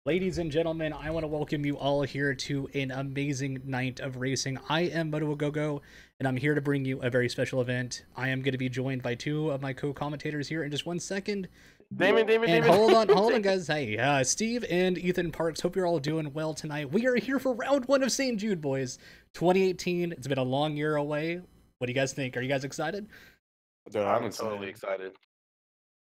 Ladies and gentlemen, I want to welcome you all here to an amazing night of racing. I am Motoagogo, and I'm here to bring you a very special event. I am going to be joined by two of my co-commentators here in just 1 second. And Damon. hold on, guys. Hey, Steve and Ethan Parks. Hope you're all doing well tonight. We are here for round one of St. Jude, boys. 2018. It's been a long year away. What do you guys think? Are you guys excited? Dude, I'm totally excited.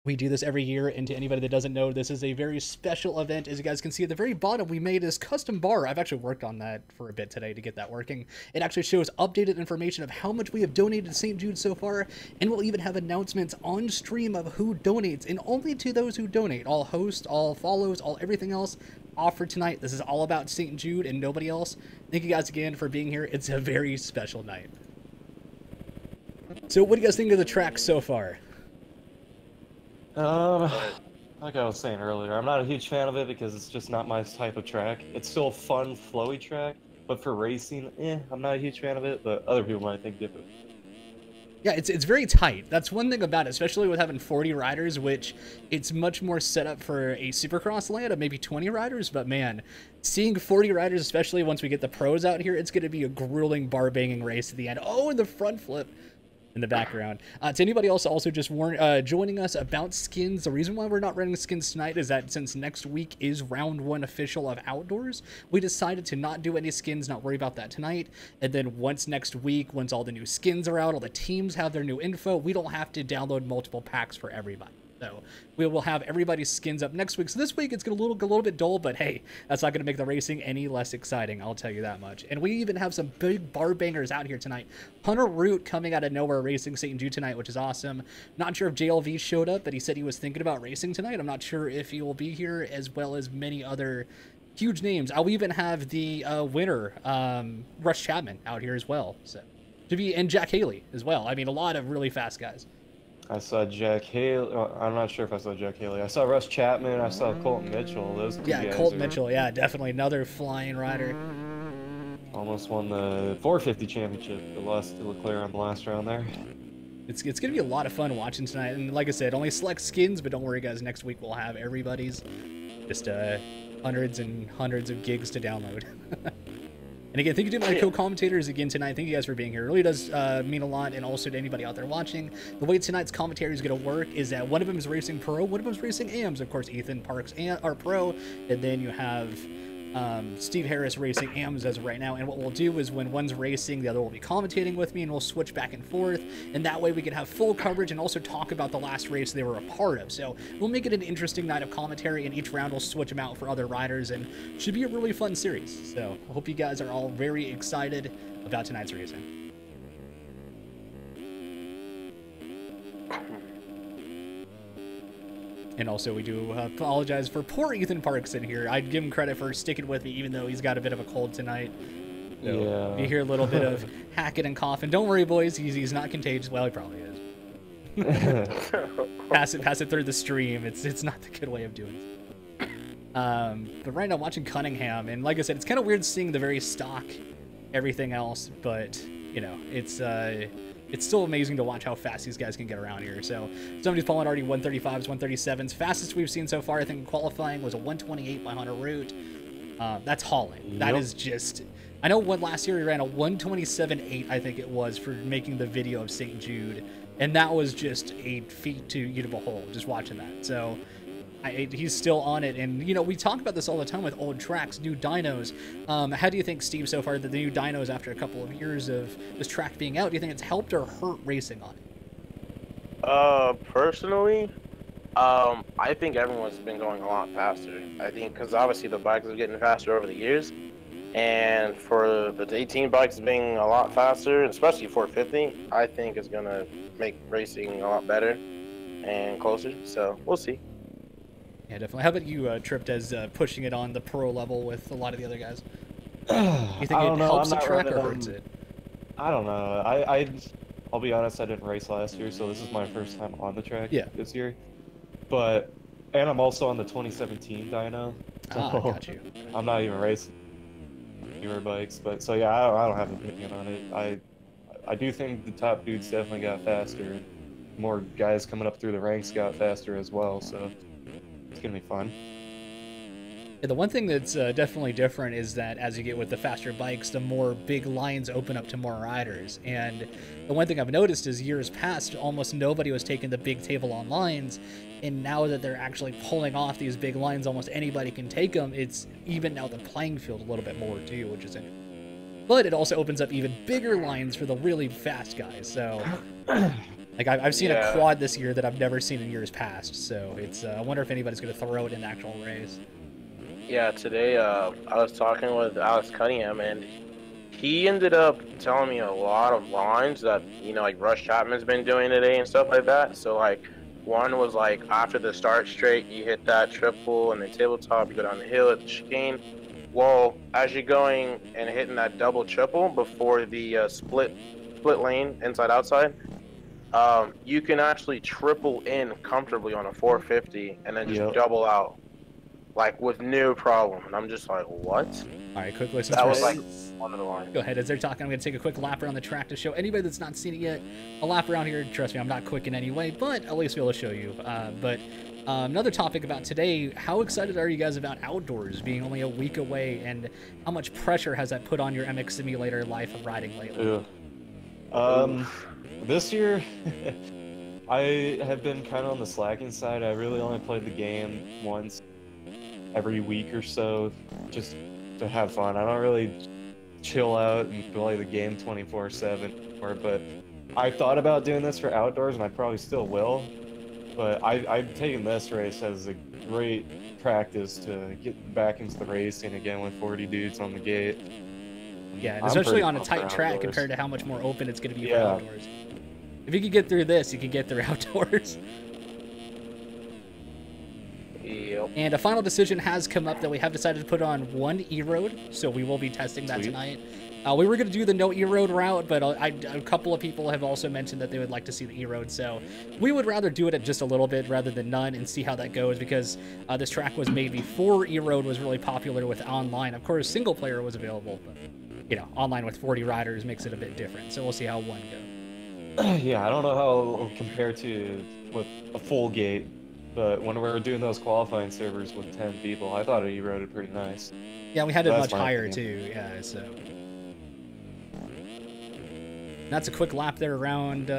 We do this every year, and to anybody that doesn't know, this is a very special event. As you guys can see at the very bottom, we made this custom bar. I've actually worked on that for a bit today to get that working. It actually shows updated information of how much we have donated to St. Jude so far, and we'll even have announcements on stream of who donates, and only to those who donate. All hosts, all follows, all everything else offered tonight. This is all about St. Jude and nobody else. Thank you guys again for being here. It's a very special night. So what do you guys think of the track so far? Like I was saying earlier, I'm not a huge fan of it because it's just not my type of track. It's still a fun, flowy track, but for racing, I'm not a huge fan of it, but other people might think different. Yeah, it's very tight. That's one thing about it, especially with having 40 riders, which it's much more set up for a Supercross land of maybe 20 riders. But man, seeing 40 riders, especially once we get the pros out here, it's going to be a grueling bar-banging race at the end. Oh, and the front flip in the background. To anybody else also just joining us about skins, the reason why we're not running skins tonight is that since next week is round one official of outdoors, we decided to not do any skins, not worry about that tonight. And then once next week, once all the new skins are out, all the teams have their new info, we don't have to download multiple packs for everybody. So we will have everybody's skins up next week. So this week it's going to look a little bit dull, but hey, that's not going to make the racing any less exciting. I'll tell you that much. And we even have some big bar bangers out here tonight. Hunter Root coming out of nowhere racing St. Jude tonight, which is awesome. Not sure if JLV showed up, but he said he was thinking about racing tonight. I'm not sure if he will be here, as well as many other huge names. I'll even have the winner, Rush Chapman, out here as well. So and Jack Haley as well. I mean, a lot of really fast guys. I saw Jack Haley. I'm not sure if I saw Jack Haley. I saw Russ Chapman. I saw Colton Mitchell. Those two guys Colt Mitchell. Yeah, definitely another flying rider. Almost won the 450 championship. But lost to Leclerc on the last round there. It's going to be a lot of fun watching tonight. And like I said, only select skins, but don't worry, guys. Next week we'll have everybody's. Just hundreds and hundreds of gigs to download. And again, thank you to my co-commentators again tonight. Thank you guys for being here. It really does mean a lot, and also to anybody out there watching. The way tonight's commentary is going to work is that one of them is racing pro, one of them is racing AMs. Of course, Ethan Parks are pro, and then you have Steve Harris racing AMs as of right now. And what we'll do is when one's racing, the other will be commentating with me, and we'll switch back and forth. And that way we can have full coverage and also talk about the last race they were a part of. So we'll make it an interesting night of commentary, and each round we'll switch them out for other riders, and should be a really fun series. So I hope you guys are all very excited about tonight's racing. And also, we do apologize for poor Ethan Parks in here. I'd give him credit for sticking with me, even though he's got a bit of a cold tonight. So yeah. You hear a little bit of hacking and coughing. Don't worry, boys. He's not contagious. Well, he probably is. pass it through the stream. It's not the good way of doing it. But right now, I'm watching Cunningham, and like I said, it's kind of weird seeing the very stock everything else. But you know, it's still amazing to watch how fast these guys can get around here. So somebody's pulling already 135s, 137s. Fastest we've seen so far, I think, in qualifying was a 128 by Hunter Root. That's hauling. Yep. That is just... I know last year he ran a 127.8, I think it was, for making the video of St. Jude. And that was just a feat to behold, just watching that. So... he's still on it, and you know, we talk about this all the time with old tracks, new dynos. How do you think, Steve, so far that the new dynos, after a couple of years of this track being out, do you think it's helped or hurt racing on it? Personally, I think everyone's been going a lot faster. I think because obviously the bikes are getting faster over the years, and for the 18 bikes being a lot faster, especially 450, I think is gonna make racing a lot better and closer. So we'll see. Yeah, definitely. How about you, Tripped, as pushing it on the pro level with a lot of the other guys? You think it helps the track or hurts it? I don't know. I'll be honest, I didn't race last year, so this is my first time on the track this year. And I'm also on the 2017 dyno. So I got you. I'm not even racing newer bikes, but so yeah, I don't have an opinion on it. I do think the top dudes definitely got faster. More guys coming up through the ranks got faster as well, so it's gonna be fun. Yeah, the one thing that's definitely different is that as you get with the faster bikes, the more big lines open up to more riders. And the one thing I've noticed is years past, almost nobody was taking the big table on lines. And now that they're actually pulling off these big lines, almost anybody can take them. It's even now the playing field a little bit more too, which is interesting. But it also opens up even bigger lines for the really fast guys. So, like I've seen a quad this year that I've never seen in years past. So it's I wonder if anybody's going to throw it in the actual race. Yeah, today I was talking with Alex Cunningham, and he ended up telling me a lot of lines that, you know, like Rush Chapman's been doing today and stuff like that. So, like, one was like after the start straight, you hit that triple and then tabletop, you go down the hill at the chicane. Well, as you're going and hitting that double triple before the split lane inside outside, you can actually triple in comfortably on a 450 and then just double out. Like, with no problem. And I'm just like, what? All right, quick listen. That was like one of the lines. Go ahead. As they're talking, I'm going to take a quick lap around the track to show anybody that's not seen it yet. A lap around here, trust me, I'm not quick in any way, but at least be able to show you. Another topic about today, how excited are you guys about outdoors being only a week away, and how much pressure has that put on your MX Simulator life of riding lately? This year, I have been kind of on the slacking side. I really only played the game once every week or so, just to have fun. I don't really chill out and play the game 24/7, but I thought about doing this for outdoors, and I probably still will. But I've taken this race as a great practice to get back into the racing again with 40 dudes on the gate. Yeah, and especially on a tight track compared to how much more open it's going to be for outdoors. If you could get through this, you could get through outdoors. And a final decision has come up that we have decided to put on one E-Road, so we will be testing that tonight. We were going to do the no E-Road route, but a couple of people have also mentioned that they would like to see the E-Road, so we would rather do it at just a little bit rather than none and see how that goes, because this track was made before E-Road was really popular with online. Of course, single player was available, but, you know, online with 40 riders makes it a bit different, so we'll see how one goes. Yeah, I don't know how it'll compare to with a full gate. But when we were doing those qualifying servers with 10 people, I thought it E-roaded pretty nice. Yeah, we had it much higher too. Yeah, so that's a quick lap there around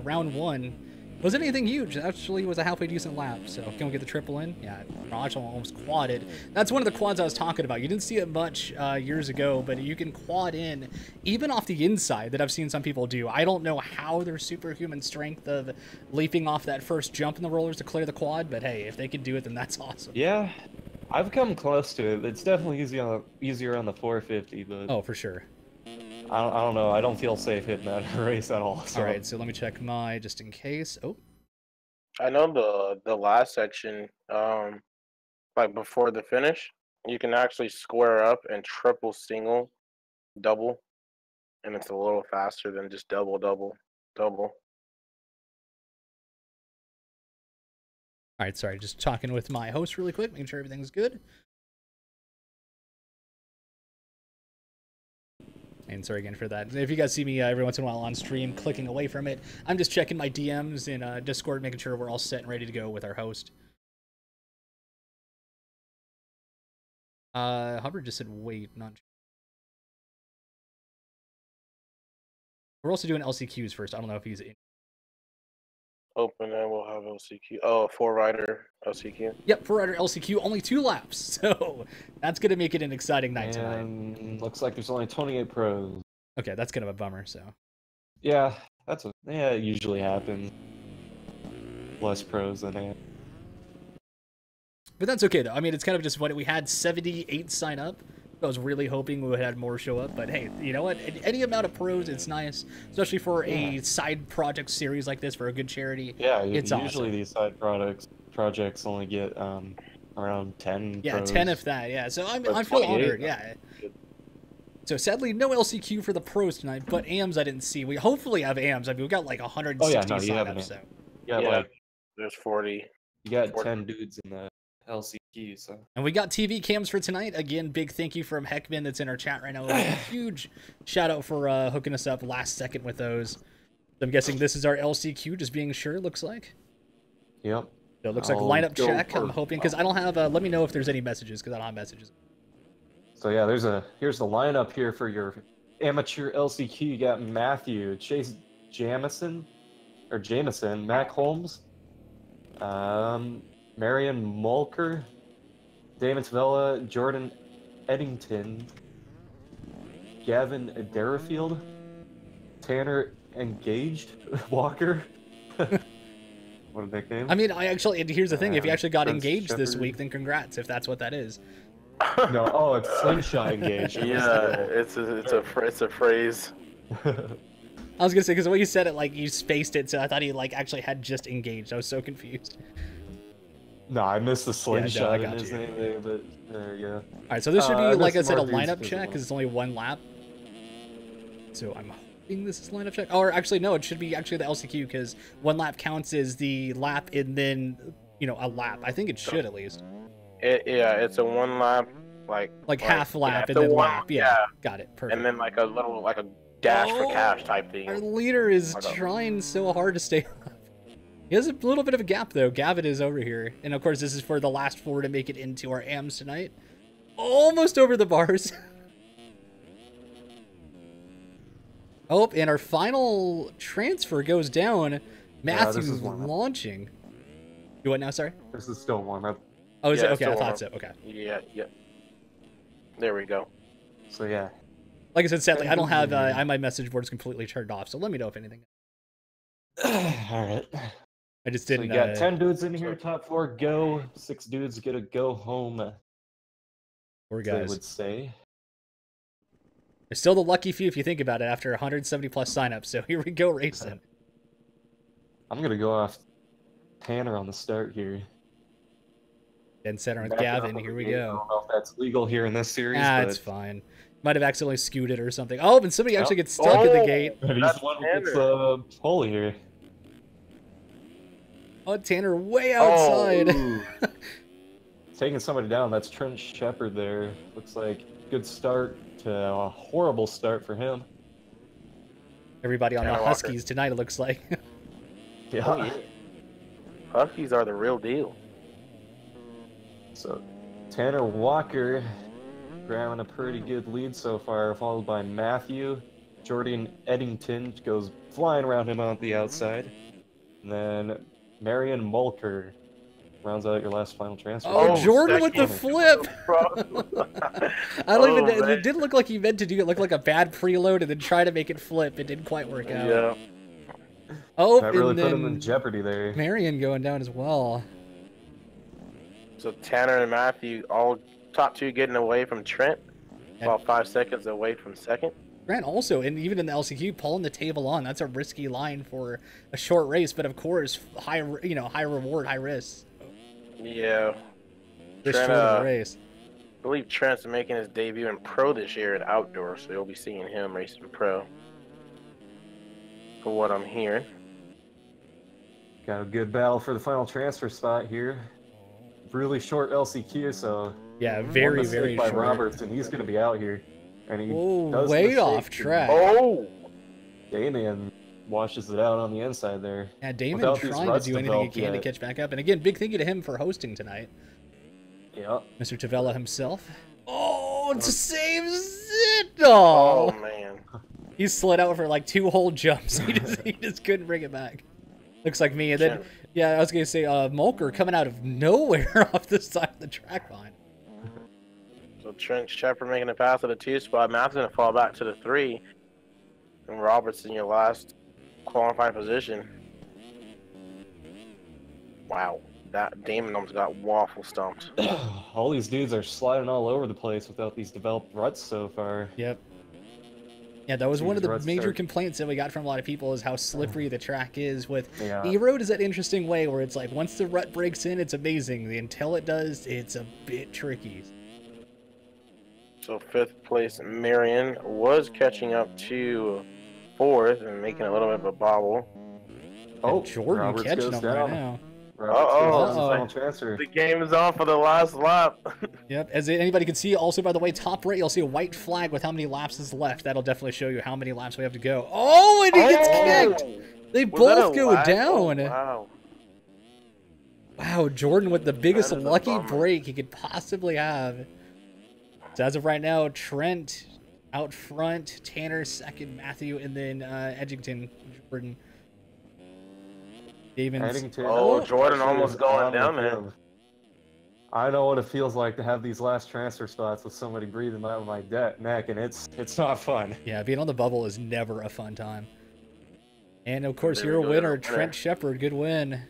round one. Wasn't anything huge. Actually, was a halfway decent lap. So can we get the triple in? Yeah, Raj almost quadded. That's one of the quads I was talking about. You didn't see it much years ago, but you can quad in even off the inside that I've seen some people do. I don't know how their superhuman strength of leaping off that first jump in the rollers to clear the quad, but hey, if they can do it, then that's awesome. Yeah, I've come close to it. It's definitely easier on the 450, but oh, for sure. I don't know. I don't feel safe hitting that race at all. So. All right, so let me check my just in case. Oh, I know the last section, like before the finish, you can actually square up and triple, single, double, and it's a little faster than just double, double, double. All right, sorry, just talking with my host really quick, making sure everything's good. And sorry again for that. If you guys see me every once in a while on stream clicking away from it, I'm just checking my DMs in Discord, making sure we're all set and ready to go with our host. Hubbard just said wait, not sure. We're also doing LCQs first. I don't know if he's in. Open and we'll have LCQ. Oh, 4-rider LCQ. Yep, 4-rider LCQ, only 2 laps. So that's going to make it an exciting night tonight. Looks like there's only 28 pros. Okay, that's kind of a bummer, so. Yeah, it usually happens. Less pros than that. But that's okay, though. I mean, it's kind of just what we had 78 sign up. I was really hoping we would have more show up, but hey, you know what? Any amount of pros, it's nice, especially for a side project series like this for a good charity. Yeah, it's usually awesome. These side projects only get around 10 Yeah, pros. 10 if that, yeah. So I feel honored, yeah. So sadly, no LCQ for the pros tonight, but AMs I didn't see. We hopefully have AMs. I mean, we got like 160 sign-ups, so. There's 40. You got 10 dudes in the LCQ, so. And we got TV cams for tonight. Again, big thank you from Heckman that's in our chat right now. A huge shout out for hooking us up last second with those. I'm guessing this is our LCQ, just being sure, looks like. Yep. So it looks like lineup check. I'm hoping, because I don't have, let me know if there's any messages, because I don't have messages. So yeah, here's the lineup here for your amateur LCQ. You got Matthew, Chase Jamison, Mac Holmes, Marion Mulker, Damon Tavella, Jordan Eddington, Gavin Derafield, Tanner Engaged Walker. What a nickname. I mean, here's the thing. If you actually got engaged this week, then congrats, if that's what that is. No, oh, it's slingshot engaged. Yeah, it's a phrase. I was gonna say, because the way you said it, like, you spaced it, so I thought he, like, actually had just engaged. I was so confused. No, I missed the slingshot yeah, no, in his name there, but there you go. Alright, so this should be, like I said, a lineup check, because it's only one lap. So I'm hoping this is lineup check. Or actually, no, it should be actually the LCQ, because one lap counts as the lap and then, you know, a lap. I think it should, at least. Yeah, it's a one lap, like half lap and then lap. Yeah, got it. Perfect. And then like a dash for cash type thing. Our leader is trying so hard to stay up. He has a little bit of a gap, though. Gavin is over here. And, of course, this is for the last four to make it into our AMs tonight. Almost over the bars. Oh, and our final transfer goes down. Matthew launching. Do what now, sorry? This is still warm up. Oh, is it? Okay, I thought so. Okay. Yeah. There we go. So, yeah. Like I said, sadly, I don't have, my message board is completely turned off, so let me know if anything. Alright. I just didn't. So you got 10 dudes in here, top 4 go. 6 dudes get a go home. 4 guys. They would say. There's still the lucky few if you think about it after 170 plus signups. So here we go racing. I'm gonna go off Tanner on the start here. Dead center with Gavin. Here we go. I don't know if that's legal here in this series. It's fine. Might have accidentally scooted or something. Oh, and somebody actually gets stuck in the gate. And he's the one who gets pole here. Oh, Tanner way outside. Taking somebody down. That's Trent Shepard there. Looks like good start to a horrible start for him. Everybody on the Huskies tonight, it looks like. Yeah. Oh, yeah. Huskies are the real deal. So, Tanner Walker grabbing a pretty good lead so far, followed by Matthew. Jordan Eddington goes flying around him on the outside. And then Marion Mulker rounds out your last final transfer. Oh, Jordan with the flip! I don't even know. It didn't look like he meant to do it. It looked like a bad preload and then try to make it flip. It didn't quite work out. Yeah. Oh, that really put him in jeopardy there. Marion going down as well. So Tanner and Matthew, all top 2 getting away from Trent, about 5 seconds away from second. Grant also, and even in the LCQ, pulling the table on. That's a risky line for a short race, but of course, high reward, high risk. Yeah. Trent, the race. I believe Trent's making his debut in pro this year in outdoor, so you'll be seeing him racing pro. For what I'm hearing. Got a good battle for the final transfer spot here. Really short LCQ, so yeah, very short. By Roberts, and he's going to be out here. And he does way off track. Oh, Damien washes it out on the inside there. Yeah, Damon trying to do anything he can to catch back up. And again, big thank you to him for hosting tonight. Yeah. Mr. Tavella himself. Oh, it saves it! Oh man. He slid out for like 2 whole jumps. He just couldn't bring it back. Looks like me. And then, yeah, I was going to say, Mulker coming out of nowhere off the side of the track line. So Trent Shepard making a pass to the 2 spot. Matt's going to fall back to the 3. And Roberts in your last qualifying position. Wow. That Damon almost got waffle stumped. All these dudes are sliding all over the place without these developed ruts so far. Yep. Yeah, that was one of the major complaints that we got from a lot of people is how slippery the track is. With E-Road is that interesting way where it's like once the rut breaks in, it's amazing. Until it does, it's a bit tricky. So 5th place, Marion was catching up to 4th and making a little bit of a bobble. Oh, Jordan catching up right now. The game is on for the last lap. Yep. As anybody can see, also, by the way, top right, you'll see a white flag with how many laps is left. That'll definitely show you how many laps we have to go. Oh, and he gets kicked! They both go down. Oh, wow. Wow, Jordan with the biggest That is a lucky bummer. break he could possibly have. So as of right now, Trent out front, Tanner second, Matthew, and then Edgington, Jordan. Damon's. Eddington. Oh, Jordan Pressure almost is going on down with there. him. I know what it feels like to have these last transfer spots with somebody breathing down my neck, and it's not fun. Yeah, being on the bubble is never a fun time. And of course, There your we go, winner, your winner. Trent Shepard. Good win.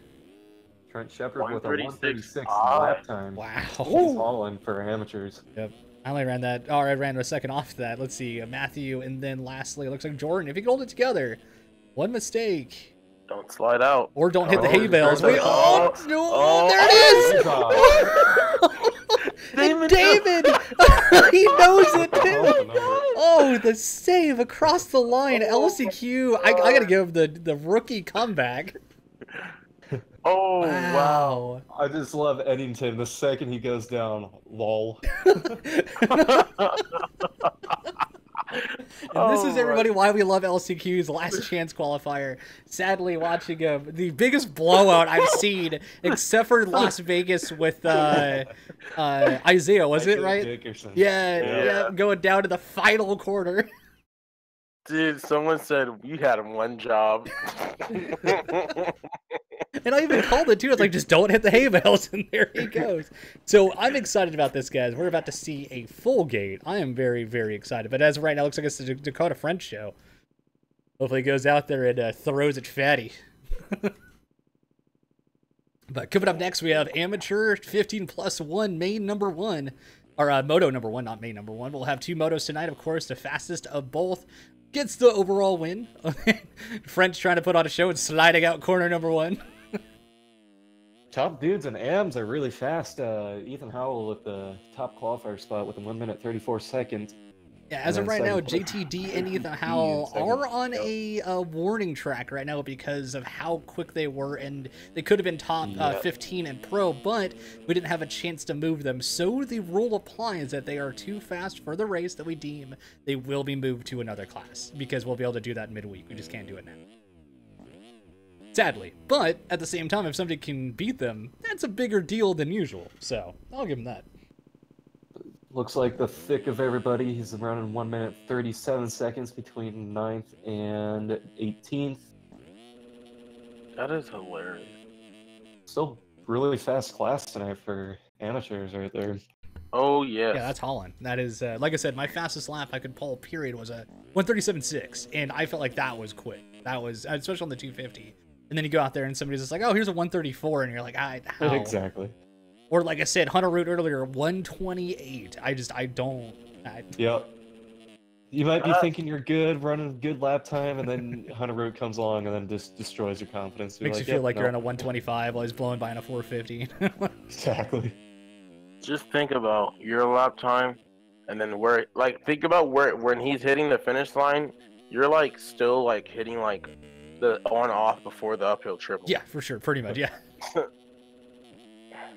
Trent Shepard with a 136 136 lap time. Wow. He's hauling for amateurs. Yep. I only ran that. Oh, I ran a second off that. Let's see. Matthew, and then lastly, it looks like Jordan. If you can hold it together, one mistake. Don't slide out. Or don't hit the hay Oh, bales. there's Oh, that. no, Oh, there it is! Damon. David! He knows it too! Oh, Oh, the save across the line. LCQ. I gotta give the rookie comeback. Oh, wow. I just love Eddington. The second he goes down, lol. And this is everybody why we love LCQ's last chance qualifier. Sadly, watching the biggest blowout I've seen, except for Las Vegas with Isaiah, was it right? Dickerson. Yeah, going down to the final quarter. Dude, someone said you had one job. And I even called it too. It's like, just don't hit the hay bales, and there he goes. So I'm excited about this, guys. We're about to see a full gate. I am very, very excited. But as of right now, it looks like it's the Dakota French show. Hopefully, he goes out there and throws it fatty. But coming up next, we have amateur 15+1 main number 1. Or moto number 1, not main number 1. We'll have 2 motos tonight, of course. The fastest of both gets the overall win. French trying to put on a show and sliding out corner number 1. Top dudes and AMs are really fast. Ethan Howell with the top qualifier spot with a 1 minute 34 seconds. Yeah, as of right now, JTD and Ethan Howell second. are on a warning track right now because of how quick they were, and they could have been top 15 in pro, but we didn't have a chance to move them. So the rule applies that they are too fast for the race that we deem they will be moved to another class, because we'll be able to do that midweek. We just can't do it now. Sadly. But at the same time, if somebody can beat them, that's a bigger deal than usual. So I'll give them that. Looks like the thick of everybody. He's running 1 minute 37 seconds between 9th and 18th. That is hilarious. Still really fast class tonight for amateurs right there. Oh, yes. Yeah, that's Holland. That is, like I said, my fastest lap I could pull, period, was a 137.6, and I felt like that was quick. That was, especially on the 250. And then you go out there and somebody's just like, oh, here's a 134, and you're like, how? Exactly. Or like I said, Hunter Root earlier, 128. Yep. You might be thinking you're good, running a good lap time, and then Hunter Root comes along and then just destroys your confidence. Makes you feel like you're on a 125 while he's blowing by on a 450. Exactly. Just think about your lap time, and then think about when he's hitting the finish line, you're like still like hitting like the on-off before the uphill triple. Yeah, for sure. Pretty much, yeah.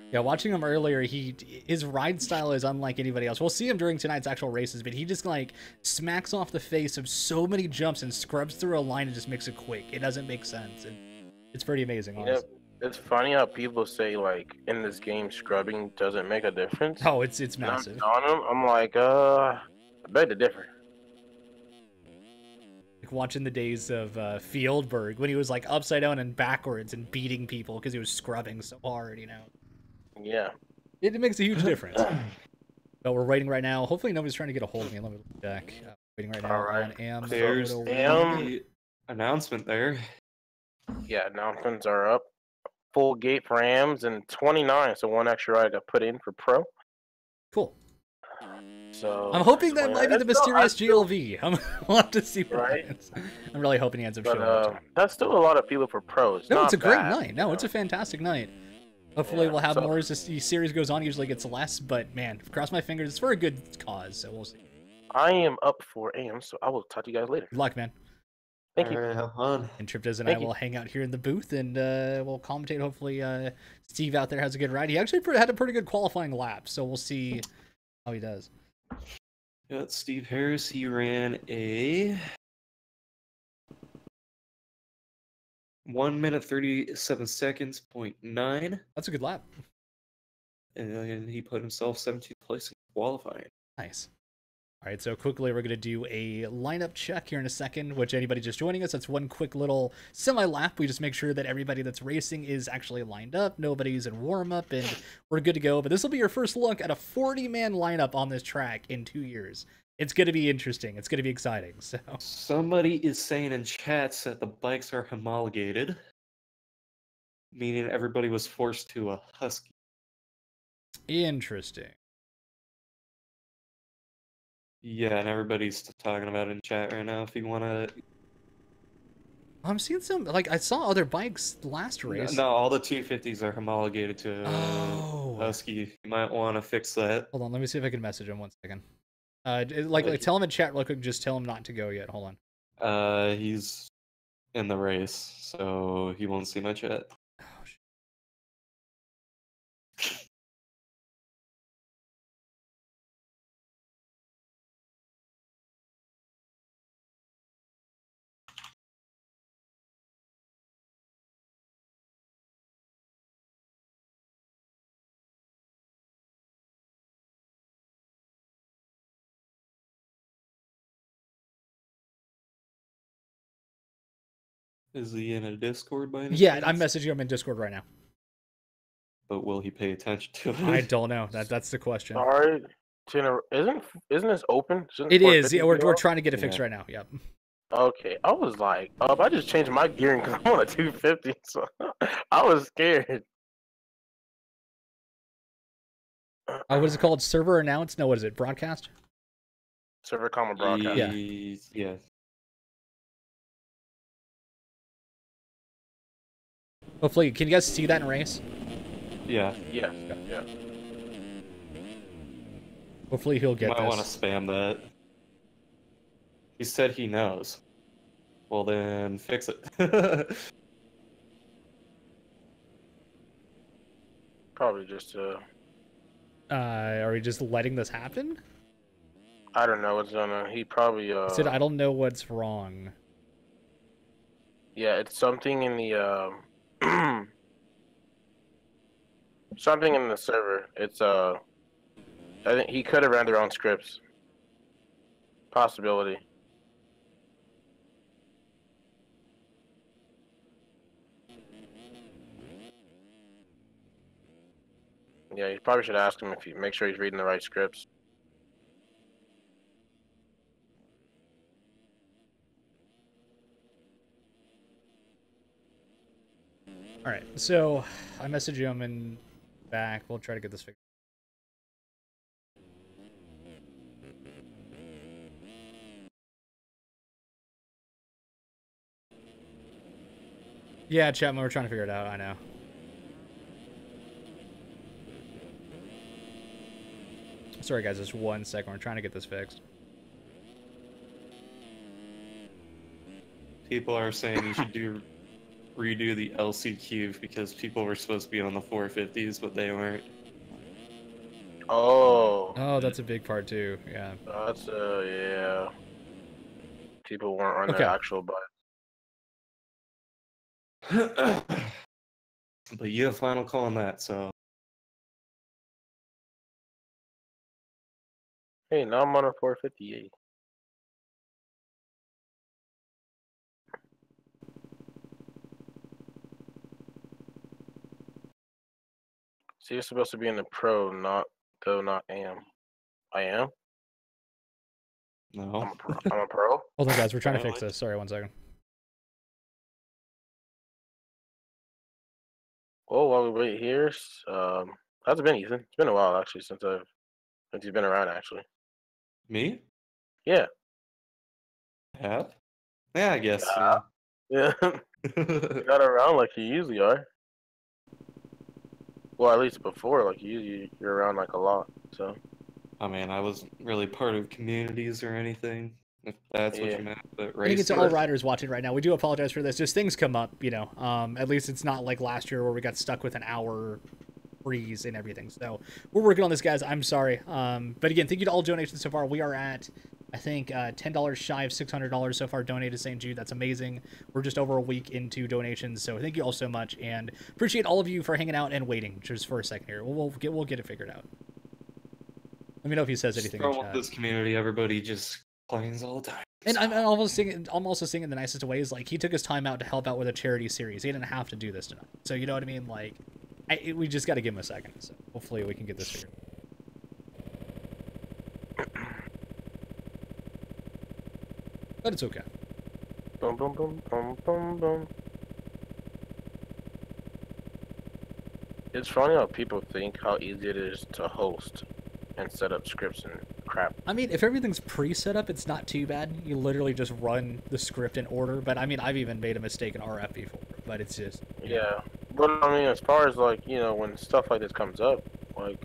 Yeah, watching him earlier, his ride style is unlike anybody else. We'll see him during tonight's actual races, but he just like smacks off the face of so many jumps and scrubs through a line and just makes it quick. It doesn't make sense, and it's pretty amazing, honestly. It's funny how people say like in this game scrubbing doesn't make a difference. Oh, it's massive. On him, I'm like, I beg to differ. Like watching the days of Fieldberg when he was like upside down and backwards and beating people because he was scrubbing so hard, you know. Yeah. It makes a huge difference. But we're waiting right now. Hopefully nobody's trying to get a hold of me. Let me check. Waiting right now on AM. There's the announcement there. Yeah, announcements are up. Full gate for AMs and 29, so one extra ride to put in for pro. Cool. So I'm hoping that might be the mysterious GLV. We'll have to see what happens. I'm really hoping he ends up showing up. That's still a lot of people for pros. No, it's a great night. No, it's a fantastic night. Hopefully we'll have more as the series goes on. Usually gets less, but man, cross my fingers. It's for a good cause, so we'll see. I am up for AM, so I will talk to you guys later. Good luck, man. Thank you. All right, have fun. And Triptez and I will hang out here in the booth, and we'll commentate. Hopefully Steve out there has a good ride. He actually had a pretty good qualifying lap, so we'll see how he does. Yeah, Steve Harris, he ran a 1 minute 37 seconds, 0.9. That's a good lap. And he put himself 17th place in qualifying. Nice. All right, so quickly we're going to do a lineup check here in a second, which anybody just joining us, that's one quick little semi-lap. We just make sure that everybody that's racing is actually lined up, nobody's in warm-up, and we're good to go. But this will be your first look at a 40-man lineup on this track in 2 years. It's going to be interesting. It's going to be exciting. So somebody is saying in chats that the bikes are homologated, meaning everybody was forced to a Husky. Interesting. Yeah, and everybody's talking about it in chat right now. If you want to, I'm seeing some, like, I saw other bikes last race. No, all the 250s are homologated to Husky. You might want to fix that. Hold on, let me see if I can message him 1 second. Like tell him in chat real quick. Just tell him not to go yet. Hold on. He's in the race, so he won't see my chat. Oh, shit. Is he in a Discord by any chance? chance? I'm messaging him in Discord right now. But will he pay attention to it? I don't know. That's the question. Sorry, isn't this open? It is. Yeah, we're trying to get it fixed right now. Yep. Okay, I was like, I just changed my gearing because I'm on a 250, so I was scared. What is it called? Server announce? No, what is it? Broadcast? Server comma broadcast. Yeah. Hopefully, can you guys see that in race? Yeah. Yeah. Hopefully he'll get this. I want to spam that. He said he knows. Well then, fix it. Probably just are we just letting this happen? I don't know what's gonna. He probably He said, I don't know what's wrong. Yeah, it's something in the something in the server. It's I think he could have ran their own scripts. Possibility. Yeah, you probably should ask him if you make sure he's reading the right scripts. All right, so I messaged him and back. We'll try to get this fixed. Yeah, Chapman, we're trying to figure it out. I know. Sorry, guys, just 1 second. We're trying to get this fixed. People are saying you should redo the LCQ because people were supposed to be on the 450s, but they weren't. Oh, that's a big part too. Yeah. That's yeah. People weren't on their actual bike. But you have final call on that, so. Hey, now I'm on a 458. So you're supposed to be in the pro, not am. I am? No. I'm a pro? Hold on, guys. We're trying to fix this. Sorry, 1 second. Oh, while we wait here, how's it been, Ethan? It's been a while, actually, since you've been around, actually. Me? Yeah. Have? Yeah, I guess. Yeah. You're not around like you usually are. Well, at least before, like you're around like a lot, so. I mean, I wasn't really part of communities or anything, if that's what you meant. But I think it's all riders watching right now. We do apologize for this. Just things come up, you know. At least it's not like last year where we got stuck with an hour freeze and everything. So we're working on this, guys. I'm sorry. But again, thank you to all donations so far. We are at, I I think $10 shy of $600 so far donated to St. Jude. That's amazing. We're just over a week into donations, so thank you all so much, and appreciate all of you for hanging out and waiting just for a second here. We'll get it figured out. Let me know if he says anything in chat. This community, everybody just complains all the time. And I'm also saying in the nicest of ways, like, he took his time out to help out with a charity series. He didn't have to do this tonight. So, you know what I mean? Like, we just got to give him a second. So, hopefully we can get this figured out. But it's okay. Boom, boom, boom, boom, boom, boom. It's funny how people think how easy it is to host and set up scripts and crap. I mean, if everything's pre-set up, it's not too bad. You literally just run the script in order. But I mean, I've even made a mistake in RF before. But it's just... Yeah. But I mean, as far as, like, you know, when stuff like this comes up, like,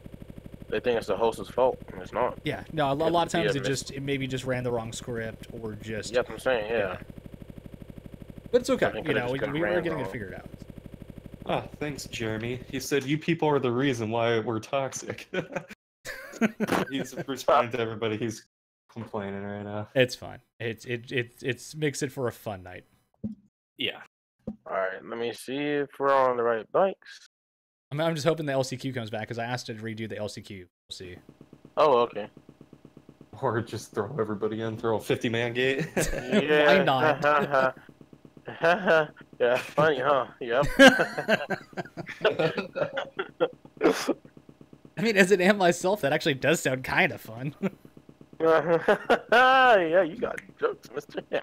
they think it's the host's fault, and it's not. Yeah. No, a lot of times it maybe just ran the wrong script or just... Yeah, that's what I'm saying, yeah. But it's okay. You know, we were getting it figured out. Ah, thanks, Jeremy. He said, you people are the reason why we're toxic. He's responding to everybody who's complaining right now. It's fine. It makes it for a fun night. Yeah. Alright, let me see if we're on the right bikes. I'm just hoping the LCQ comes back, because I asked it to redo the LCQ. We'll see. Oh, okay. Or just throw everybody in, throw a 50-man gate. Yeah. Why not? Yeah, funny, huh? Yep. I mean, as an am myself, that actually does sound kind of fun. Yeah, you got jokes, mister. Yeah.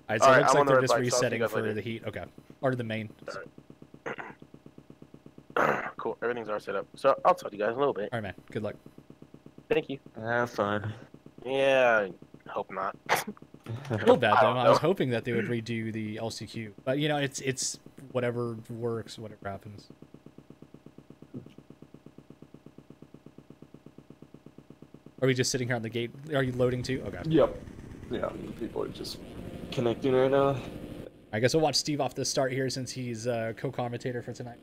Alright, so it looks like they're just resetting for the heat. Okay. Or the main. Right. Cool, everything's already set up. So, I'll talk to you guys in a little bit. Alright, man. Good luck. Thank you. Have fun. Yeah, hope not. I feel bad, though. I was hoping that they would redo the LCQ. But, you know, it's whatever works, whatever happens. Are we just sitting here on the gate? Are you loading too? Okay. Yep. Yeah, people are just connecting right now. I guess we'll watch Steve off the start here since he's co-commentator for tonight.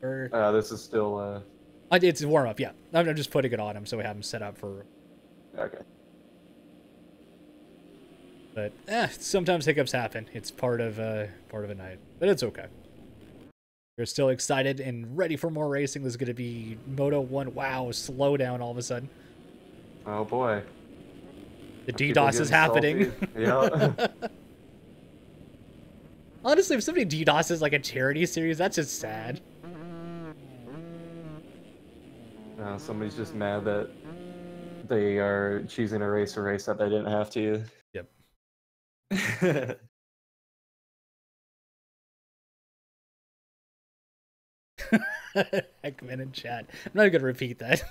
This is still... It's a warm-up, yeah. I'm just putting it on him so we have him set up for... Okay. But, sometimes hiccups happen. It's part of a night. But it's okay. We're still excited and ready for more racing. This is going to be Moto 1. Wow, slow down all of a sudden. Oh boy. The DDoS is happening. Yeah. Honestly, if somebody DDoSes like a charity series, that's just sad. Somebody's just mad that they are choosing to race a race that they didn't have to. Yep. Heckman in chat. I'm not gonna repeat that.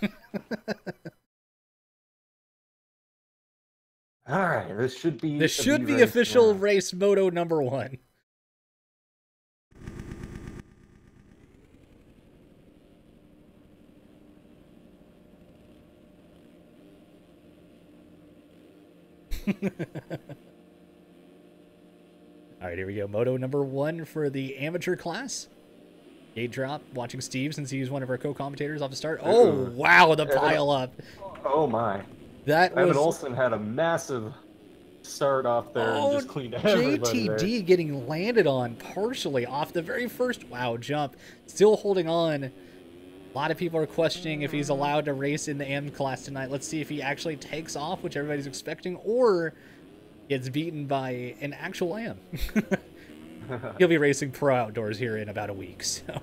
All right, this should be official race Moto number 1. All right, here we go. Moto number 1 for the amateur class. Gate drop. Watching Steve since he's one of our co-commentators off the start. Oh, wow, the pile up. Oh, my. Evan Olsen had a massive start off there and just cleaned everybody JTD getting landed on partially off the very first jump. Still holding on. A lot of people are questioning if he's allowed to race in the AM class tonight. Let's see if he actually takes off, which everybody's expecting, or gets beaten by an actual AM. He'll be racing pro outdoors here in about a week. So.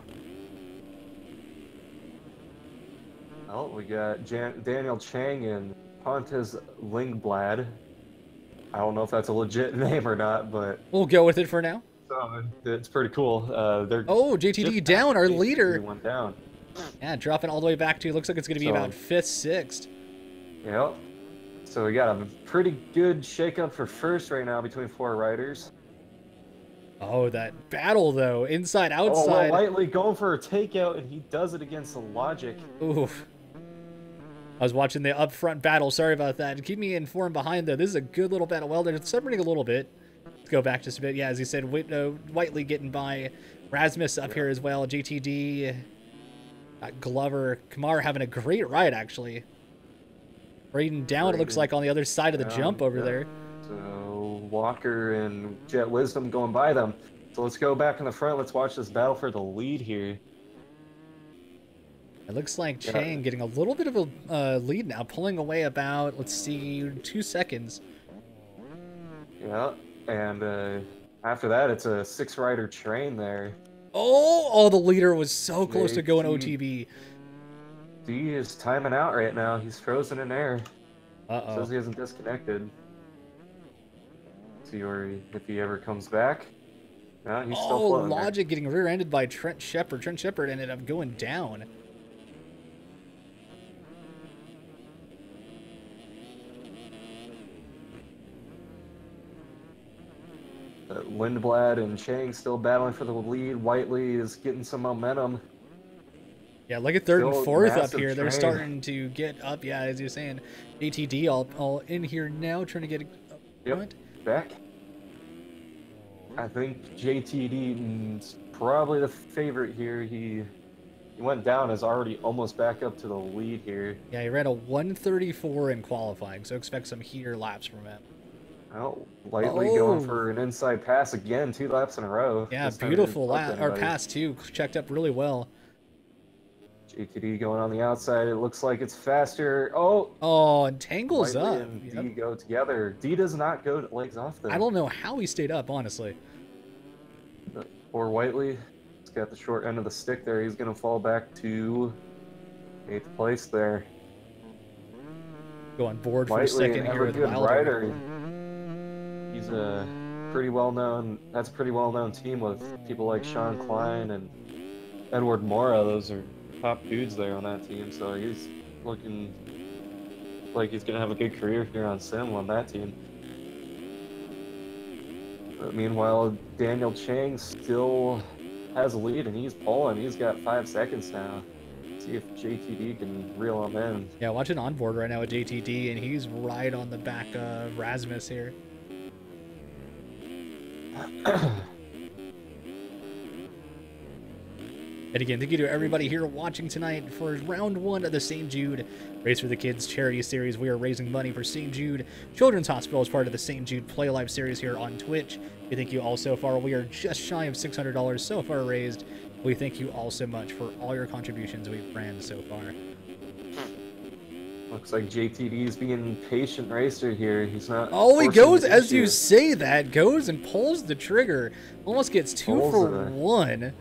Oh, we got Daniel Chang and Pontus Lingblad. I don't know if that's a legit name or not, but we'll go with it for now. It's pretty cool. JTD down, our leader. Went down. Yeah, dropping all the way back to, looks like it's going to be about 5th, 6th. Yep. So we got a pretty good shakeup for first right now between 4 riders. Oh, that battle though, inside, outside. Oh, Lightly going for a takeout, and he does it against the Logic. Oof. I was watching the up front battle. Sorry about that. Keep me informed behind, though. This is a good little battle. Well, they're separating a little bit. Let's go back just a bit. Yeah, as he said, Whiteley getting by. Rasmus up here as well. JTD. Glover. Kamar having a great ride, actually. Braden down, it looks like, on the other side of the jump over there. So Walker and Jet Wisdom going by them. So let's go back in the front. Let's watch this battle for the lead here. It looks like Chang getting a little bit of a lead now, pulling away about, let's see, 2 seconds. Yeah, and after that, it's a 6-rider train there. Oh, the leader was so close to going OTB. D is timing out right now. He's frozen in air. Uh-oh. Says he hasn't disconnected. See where if he ever comes back. No, he's still floating Logic getting rear-ended by Trent Shepard. Trent Shepard ended up going down. Lindblad and Chang still battling for the lead. Whiteley is getting some momentum. Yeah, look at third and fourth up here. Train. They're starting to get up. Yeah, as you're saying, ATD all in here now, trying to get back. I think JTD is probably the favorite here. He went down, is already almost back up to the lead here. Yeah, he ran a 1:34 in qualifying, so expect some heater laps from him. Oh, lightly going for an inside pass again, 2 laps in a row. Yeah, beautiful lap, or pass too, checked up really well. JTD going on the outside. It looks like it's faster. Oh, and Tangle's Whiteley up. and D go together. D does not go legs off though. I don't know how he stayed up, honestly. Poor Whiteley. He's got the short end of the stick there. He's going to fall back to 8th place there. Go on board for Whiteley, a second here with Wilder. He's a pretty well-known. That's a pretty well-known team with people like Sean Klein and Edward Mora. Those are top dudes there on that team. So he's looking like he's gonna have a good career here on Sim on that team. But meanwhile, Daniel Chang still has a lead and he's pulling. He's got 5 seconds now. See if JTD can reel him in. Yeah, watching on board right now with JTD, and he's right on the back of Rasmus here. And again, thank you to everybody here watching tonight for round 1 of the St. Jude Race for the Kids charity series. We are raising money for St. Jude Children's Hospital as part of the St. Jude Play Live series here on Twitch. We thank you all so far. We are just shy of $600 so far raised. We thank you all so much for all your contributions we've ran so far. Looks like JTD is being patient racer here. He's not. Oh, he goes, as you say that, goes and pulls the trigger. Almost gets 2 for 1.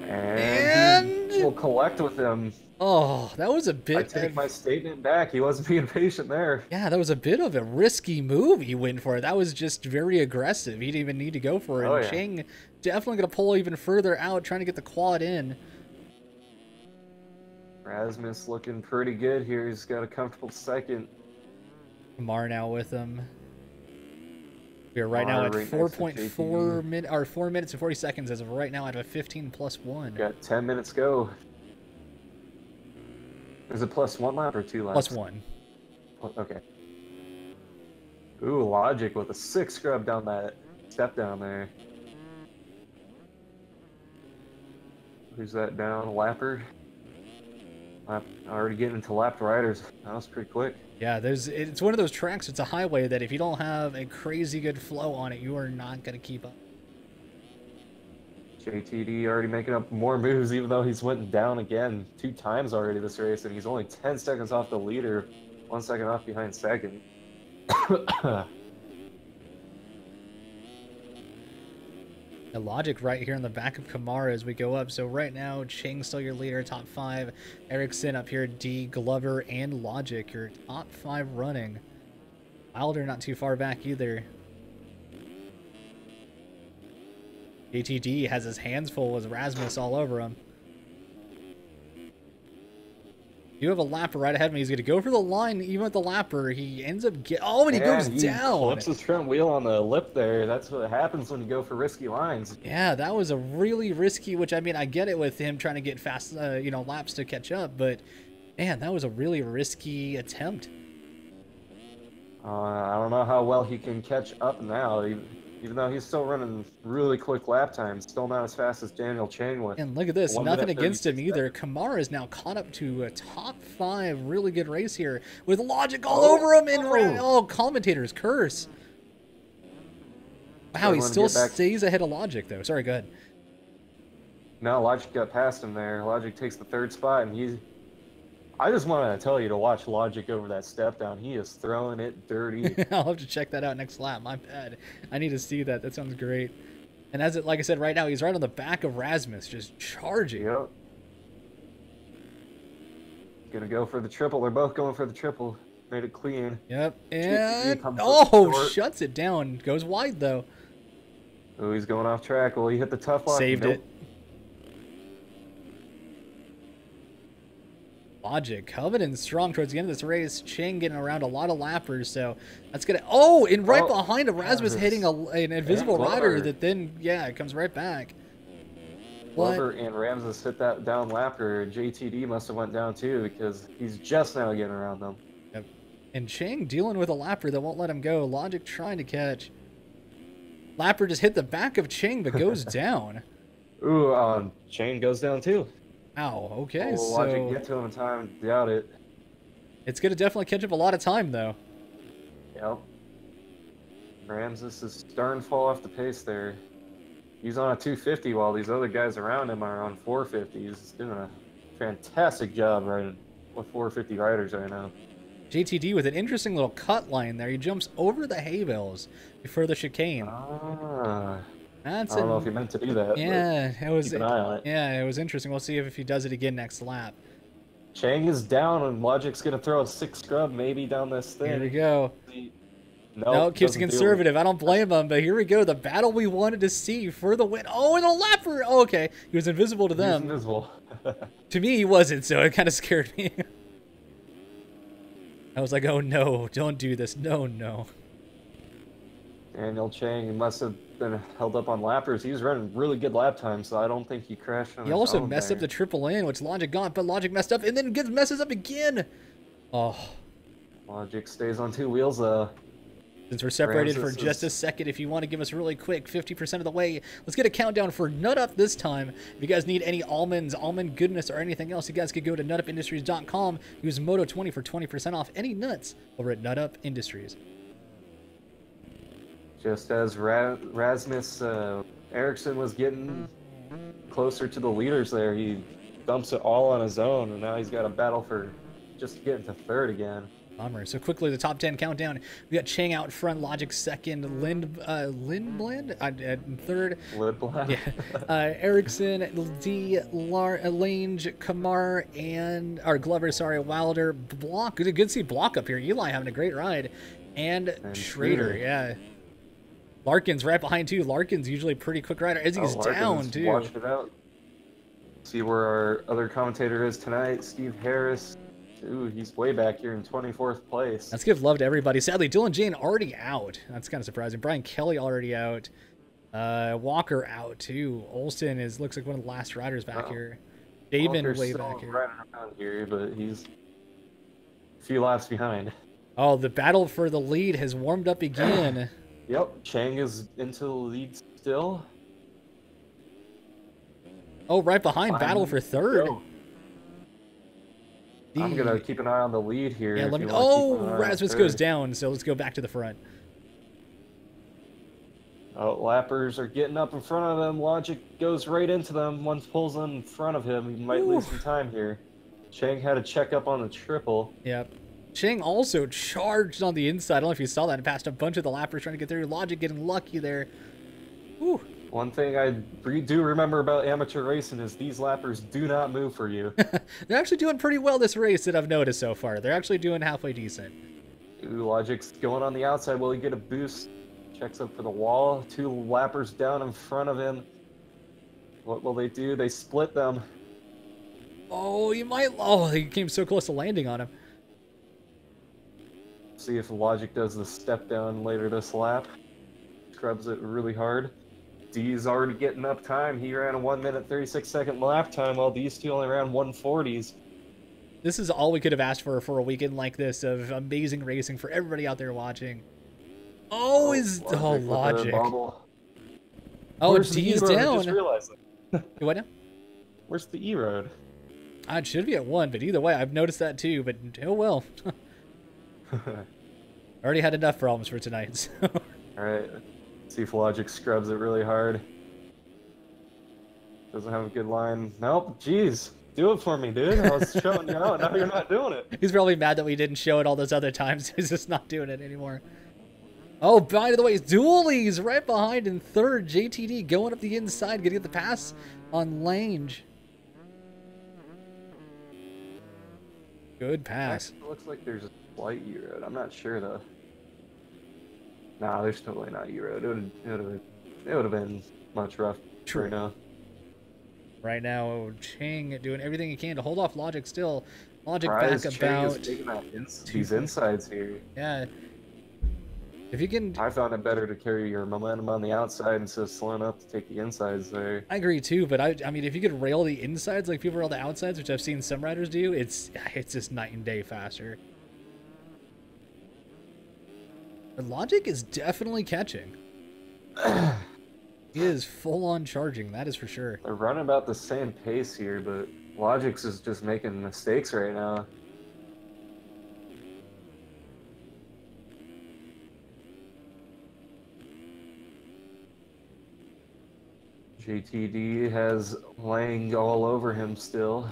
And he will collect with him. Oh, that was a bit. I take my statement back. He wasn't being patient there. Yeah, that was a bit of a risky move he went for. That was just very aggressive. He didn't even need to go for it. Oh, yeah. Chang definitely going to pull even further out, trying to get the quad in. Rasmus looking pretty good here. He's got a comfortable second. Kamar now with him. We are right now at 4.4 minutes, or 4 minutes and 40 seconds as of right now at a 15+1. Got 10 minutes go. Is it +1 lap or 2 laps? +1. Okay. Ooh, Logic with a 6 scrub down that step down there. Who's that down? Lapper? Already getting into lapped riders. That was pretty quick. Yeah, it's one of those tracks, it's a highway that if you don't have a crazy good flow on it, you are not going to keep up. JTD already making up more moves, even though he's went down again 2 times already this race, and he's only 10 seconds off the leader, 1 second off behind second. The Logic right here in the back of Kamara as we go up. So right now, Chang's still your leader, top 5. Erickson up here, D, Glover, and Logic, your top 5 running. Wilder not too far back either. ATD has his hands full with Rasmus all over him. You have a lapper right ahead of me. He's going to go for the line, even with the lapper. He ends up and he goes down. He flips his front wheel on the lip there. That's what happens when you go for risky lines. Yeah, that was a really risky, which, I mean, I get it with him trying to get fast, laps to catch up, but, man, that was a really risky attempt. I don't know how well he can catch up now. even though he's still running really quick lap times, still not as fast as Daniel Chang with. And look at this, 1 nothing minute against him 36 either. seconds. Kamara is now caught up to a top 5 really good race here with Logic all over him. And commentator's curse. Wow, he still stays ahead of Logic though. Sorry, go ahead. No, Logic got past him there. Logic takes the 3rd spot, and I just wanted to tell you to watch Logic over that step down. He is throwing it dirty. I'll have to check that out next lap. My bad. I need to see that. That sounds great. And like I said, right now he's right on the back of Rasmus, just charging. Yep. Gonna go for the triple. They're both going for the triple. Made it clean. Yep. And short. Shuts it down. Goes wide though. Oh, he's going off track. Well, he hit the tough line. Saved it. Logic coming in strong towards the end of this race. Chang getting around a lot of lappers, so that's gonna. Oh, and right behind him, Rasmus hitting an invisible rider that then it comes right back. Glover and Ramses hit that down lapper. JTD must have went down too because he's just now getting around them. Yep. And Chang dealing with a lapper that won't let him go. Logic trying to catch. Lapper just hit the back of Chang but goes down. Ooh, Chang goes down too. Ow, okay, so Logic get to him in time, doubt it. It's gonna definitely catch up a lot of time though. Yep. Ramses is starting to fall off the pace there. He's on a 250 while these other guys around him are on 450. He's doing a fantastic job riding with 450 riders right now. JTD with an interesting little cut line there. He jumps over the hay bales before the chicane. I don't know if he meant to do that. Yeah, it was. Keep an eye on it. Yeah, it was interesting. We'll see if he does it again next lap. Chang is down, and Logic's gonna throw a 6 scrub maybe down this thing. Here we go. No, keeps it conservative. I don't blame him, but here we go. The battle we wanted to see for the win. Oh, and a lapper. Oh, okay, he was invisible to them. He was invisible. To me, he wasn't, so it kind of scared me. I was like, oh no, don't do this. No, no. Daniel Chang must have been held up on lappers. He was running really good lap time, so I don't think he crashed on He also messed up the triple in, which Logic got, but Logic messed up and then messes up again. Oh. Logic stays on 2 wheels, though. Since we're separated for just a second, if you want to give us really quick, 50% of the way, let's get a countdown for Nut Up this time. If you guys need any almonds, almond goodness, or anything else, you guys could go to nutupindustries.com, use Moto20 for 20% off any nuts over at Nut Up Industries. Just as Rasmus Eriksson was getting closer to the leaders there, he dumps it all on his own, and now he's got a battle for just getting to 3rd again. Bummer. So quickly, the top 10 countdown. We got Chang out front, Logic second, Lindblad at 3rd. Lindblad. Yeah. Ericsson, D, Lange, Kamar, and Glover. Sorry, Wilder, Block. Good to see Block up here. Eli having a great ride, and Schrader. Yeah. Larkin's right behind too. Larkin's usually a pretty quick rider as he's down too. Watch it out. See where our other commentator is tonight, Steve Harris. Ooh, he's way back here in 24th place. Let's give love to everybody. Sadly, Dylan Jane already out. That's kind of surprising. Brian Kelly already out. Walker out too. Olsen looks like one of the last riders back here. David way back here. Riding around here, but he's a few laps behind. Oh, the battle for the lead has warmed up again. Yep, Chang is into the lead still. Oh, right behind, battle for 3rd. I'm gonna keep an eye on the lead here. Yeah, Rasmus goes down, so let's go back to the front. Oh, lappers are getting up in front of them. Logic goes right into them. One pulls in front of him. He might lose some time here. Chang had to check up on the triple. Yep. Chang also charged on the inside. I don't know if you saw that. And passed a bunch of the lappers trying to get through. Logic getting lucky there. Whew. One thing I do remember about amateur racing is these lappers do not move for you. They're actually doing pretty well this race that I've noticed so far. They're actually doing halfway decent. Ooh, Logic's going on the outside. Will he get a boost? Checks up for the wall. 2 lappers down in front of him. What will they do? They split them. Oh, he came so close to landing on him. See if Logic does the step down later this lap. Scrubs it really hard. D's already getting up time. He ran a 1 minute 36-second lap time, while these two only ran 140s. This is all we could have asked for a weekend like this of amazing racing for everybody out there watching. Oh, is Logic oh with the Logic. bobble. Oh, Where's the D is E-road? I down. just realized that. What now? Where's the E-road? It should be at 1, but either way, I've noticed that too. But oh well. Already had enough problems for tonight. So. Alright. See if Logic scrubs it really hard. Doesn't have a good line. Nope, jeez. Do it for me, dude. I was showing you out, now you're not doing it. He's probably mad that we didn't show it all those other times. He's just not doing it anymore. Oh, by the way, Dooley's right behind in third. JTD going up the inside, gonna get the pass on Lange. Good pass. Actually, looks like there's a slight E-road. I'm not sure though. Nah, there's totally not E-road. It would have been much rough right now. Right now, Chang doing everything he can to hold off Logic still. Logic Surprise, back Chang about... is taking these insides here. Yeah. If you can... I found it better to carry your momentum on the outside instead of slowing up to take the insides there. I agree too, but I mean, if you could rail the insides like people rail the outsides, which I've seen some riders do, it's just night and day faster. But Logic is definitely catching. He is full on charging, that is for sure. They're running about the same pace here, but Logic's is just making mistakes right now. JTD has Lang all over him still.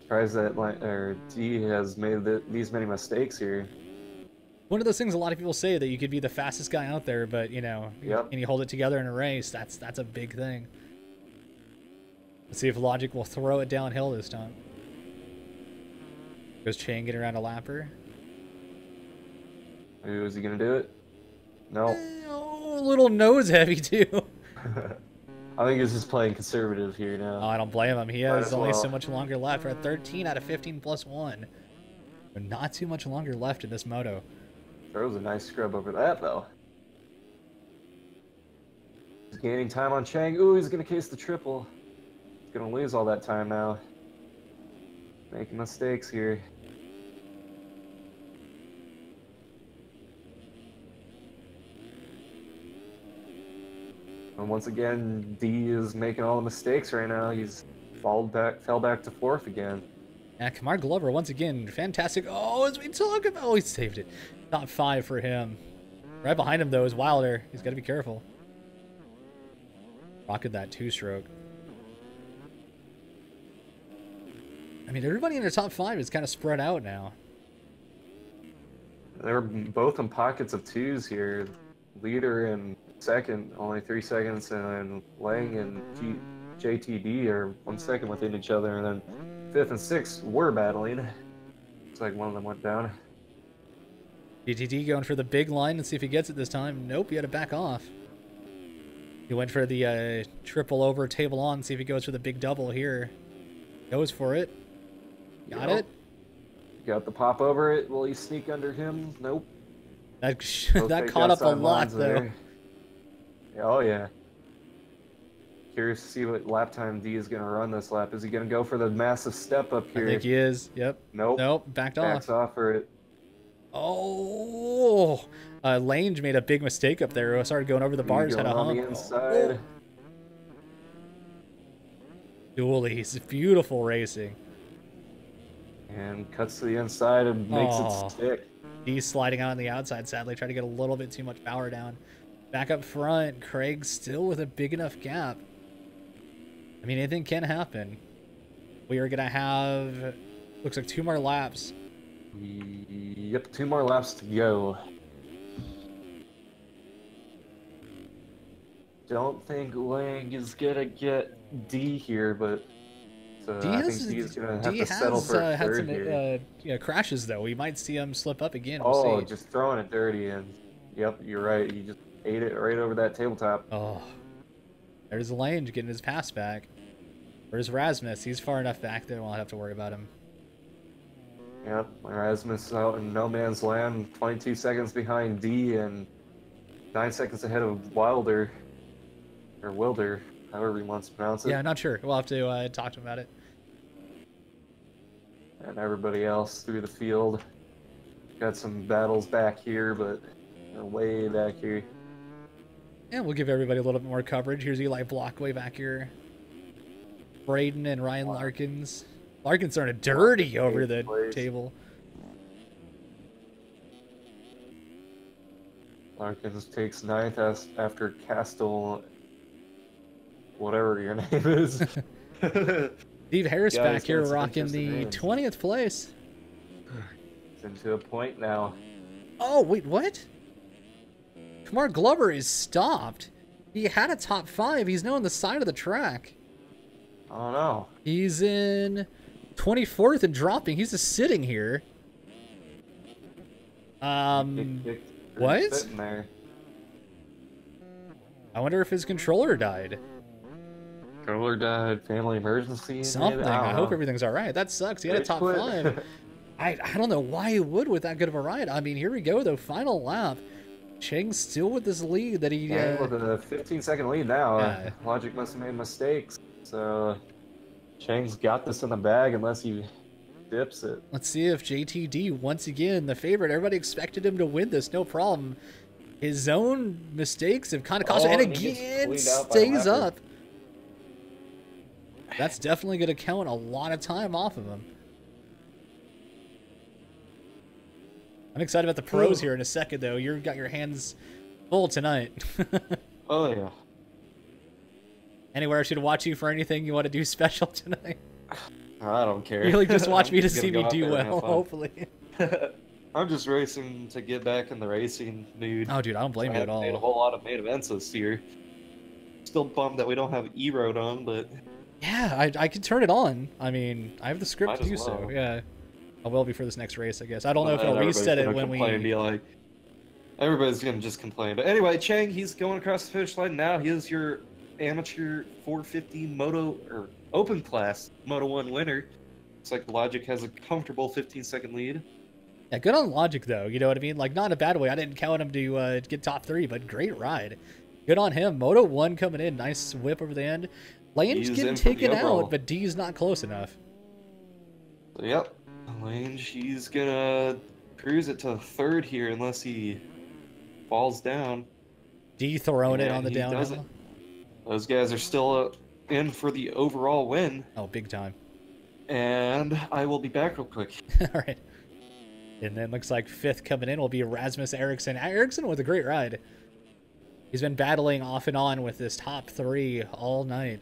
Tries that, or D has made these many mistakes here. One of those things a lot of people say that you could be the fastest guy out there, but you know, Yep. and you hold it together in a race. That's a big thing. Let's see if Logic will throw it downhill this time. Goes Chang getting around a lapper. Ooh, is he gonna do it? No. Oh, a little nose heavy too. I think he's just playing conservative here now. Oh, I don't blame him. He has only well. so much longer left. We're at 13 out of 15 plus 1. But not too much longer left in this moto. Throws a nice scrub over that, though. He's gaining time on Chang. Ooh, he's going to case the triple. He's going to lose all that time now. Making mistakes here. And once again, D is making all the mistakes right now. He's fell back to fourth again. Yeah, Kamar Glover, once again, fantastic. Oh, as we talk about... Oh, he saved it. Top 5 for him. Right behind him, though, is Wilder. He's got to be careful. Rocketed that 2-stroke. I mean, everybody in their top 5 is kind of spread out now. They're both in pockets of 2s here. Leader in second, only 3 seconds, and then Lang and JTD are 1 second within each other, and then 5th and 6th were battling. Looks like one of them went down. JTD going for the big line and see if he gets it this time. Nope, he had to back off. He went for the triple over table on, see if he goes for the big double here. Goes for it. Got it. Got the pop over it. Will he sneak under him? Nope. That caught up a lot, though. There. Oh, yeah. Curious to see what lap time D is going to run this lap. Is he going to go for the massive step up here? I think he is. Yep. Nope. Nope. Backed off. Backs off for it. Oh. Lange made a big mistake up there. Started going over the bars. Had a hump. On the inside. Oh. Dooley's beautiful racing. And cuts to the inside and makes it stick. He's sliding out on the outside, sadly. Trying to get a little bit too much power down. Back up front, Craig still with a big enough gap. I mean, anything can happen. We are going to have, looks like 2 more laps. Yep, 2 more laps to go. Don't think Lang is going to get D here, but I think D is going to have to settle for a third here. Some crashes, though. We might see him slip up again. We'll see. Just throwing it dirty, and yep, you're right. He just ate it right over that tabletop. Oh, there's Lange getting his pass back. Where's Rasmus? He's far enough back that we won't have to worry about him. Yep, Rasmus out in no man's land, 22 seconds behind D and 9 seconds ahead of Wilder, or Wilder, however he wants to pronounce it. Yeah, not sure. We'll have to talk to him about it. And everybody else through the field. Got some battles back here, but They're way back here. And we'll give everybody a little bit more coverage. Here's Eli Block way back here. Braden and Ryan Larkins. Larkins starting dirty over the table. Larkins takes 9th after Castle, whatever your name is. Steve Harris back here rocking the 20th place. It's into a point now. Oh, wait, what? Kamar Glover is stopped. He had a top 5. He's now on the side of the track. I don't know. He's in 24th and dropping. He's just sitting here. What? I wonder if his controller died. Controller died, family emergency. Something. I hope everything's all right. That sucks. He had a top 5. I don't know why he would with that good of a ride. I mean, here we go, though. Final lap. Cheng's still with this lead that he... with a 15-second lead now. Logic must have made mistakes. So Cheng's got this in the bag unless he dips it. Let's see if JTD, once again, the favorite. Everybody expected him to win this, no problem. His own mistakes have kind of cost him. And again, stays up. That's definitely going to count a lot of time off of him. I'm excited about the pros here in a second, though. You've got your hands full tonight. Oh, yeah. Anywhere I should watch you for anything you want to do special tonight? I don't care. You just watch me to see me do well, hopefully. I'm just racing to get back in the racing mood. Oh, dude, I don't blame you at all. I made a whole lot of main events this year. Still bummed that we don't have E-Road on, but... Yeah, I could turn it on. I mean, I have the script to do so, yeah. I will before this next race, I guess. I don't know if it'll reset it when we... Everybody's going to just complain. But anyway, Cheng, he's going across the finish line now. He is your amateur 450 Moto, or open class Moto 1 winner. Looks like Logic has a comfortable 15-second lead. Yeah, good on Logic, though. You know what I mean? Like, not in a bad way. I didn't count him to get top 3, but great ride. Good on him. Moto 1 coming in. Nice whip over the end. Lane's getting taken out, but D's not close enough. Yep. Lane, she's gonna cruise it to 3rd here unless he falls down. D throwing it on the downhill. Those guys are still in for the overall win. Oh, big time. And I will be back real quick. All right. And then looks like 5th coming in will be Rasmus Eriksson. Eriksson with a great ride. He's been battling off and on with this top 3 all night.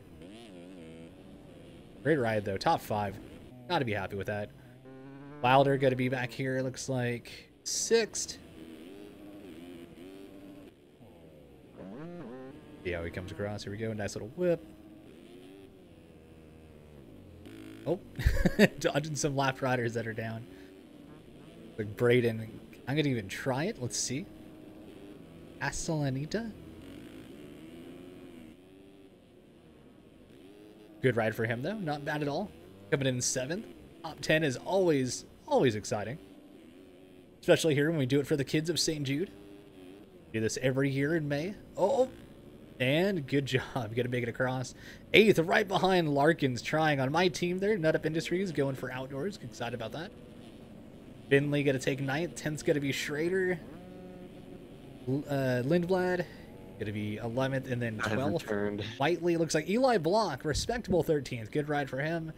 Great ride, though. Top 5. Gotta be happy with that. Wilder going to be back here, looks like 6th. See how he comes across. Here we go. Nice little whip. Oh, dodging some lap riders that are down. Like Braden. I'm going to even try it. Let's see. Castellaneta. Good ride for him, though. Not bad at all. Coming in 7th. Top 10 is always exciting. Especially here when we do it for the kids of St. Jude. Do this every year in May. Oh, and good job. Gonna make it across. 8th, right behind Larkins, trying on my team there. Nut Up Industries going for outdoors. Excited about that. Finley gonna take 9th. 10th's gonna be Schrader. Lindblad gonna be 11th, and then 12th. Whiteley looks like Eli Block, respectable 13th. Good ride for him.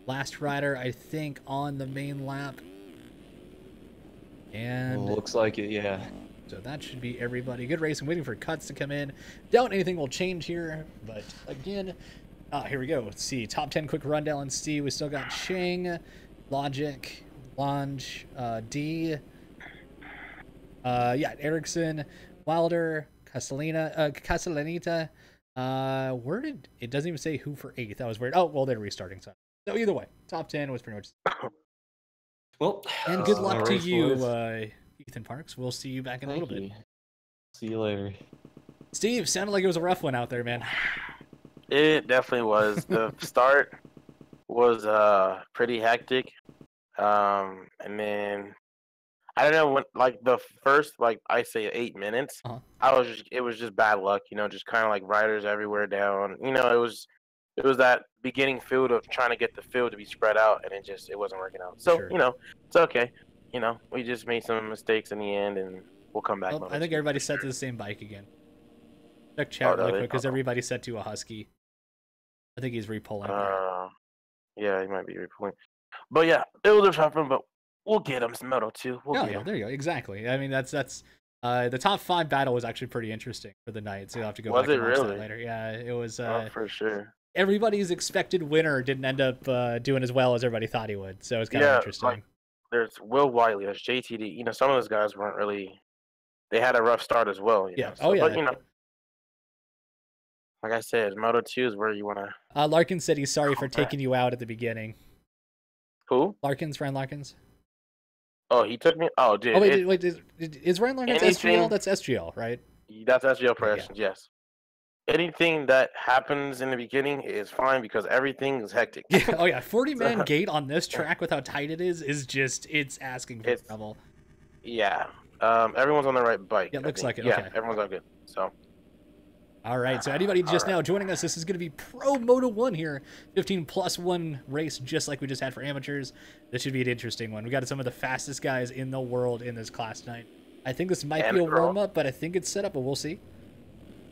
Last rider, I think, on the main lap. And looks like it, yeah. So that should be everybody. Good race. I'm waiting for cuts to come in. Doubt anything will change here, but again, here we go. Let's see. Top 10 quick rundown. Let's see. We still got Cheng, Logic, Lange, D. Yeah, Eriksson, Wilder, Castellaneta. Where did it doesn't even say who for 8th. That was weird. Oh, well, they're restarting. So either way, top 10 was pretty much. Well, and good luck to you, Ethan Parks. We'll see you back in a little bit. See you later. Steve, sounded like it was a rough one out there, man. It definitely was. The start was pretty hectic. And then I don't know, when like the first, like I say 8 minutes, it was just bad luck, you know, just kind of like riders everywhere down. You know, it was that beginning field of trying to get the field to be spread out, and it wasn't working out. So, you know, it's okay. You know, we just made some mistakes in the end, and we'll come back. Well, I think everybody's set to the same bike again. Check Oh, chat no, really they- quick because oh. everybody's set to a Husky. I think he's repulling. Yeah, he might be repulling. But yeah, it was a tough one, but we'll get him some Moto 2. We'll Oh get yeah, him. there you go. Exactly. I mean, that's the top 5 battle was actually pretty interesting for the night. So you'll have to go Was back and it watch that really? later. Yeah, it was. Oh, for sure. Everybody's expected winner didn't end up doing as well as everybody thought he would. So it's kind of interesting. Like, there's Will Wiley, there's JTD. You know, some of those guys weren't really. They had a rough start as well. You Yeah. know? Oh, yeah. But, you know, like I said, Moto 2 is where you want to. Larkin said he's sorry for taking you out at the beginning. Who? Larkins, Ryan Larkins. Oh, he took me. Oh, dude. Oh wait, is Ryan Larkins anything- SGL? That's SGL, right? That's SGL Productions, yes. Anything that happens in the beginning is fine because everything is hectic. Yeah. Oh yeah, 40-man gate on this track with how tight it is just it's asking for trouble. Yeah. Everyone's on the right bike. Yeah, it looks like it. Yeah, Okay. everyone's all good. So. All right, so anybody just now joining us, this is going to be Pro Moto 1 here. 15+1 race, just like we just had for amateurs. This should be an interesting one. We got some of the fastest guys in the world in this class tonight. I think this might be a warm-up, but I think it's set up, but we'll see.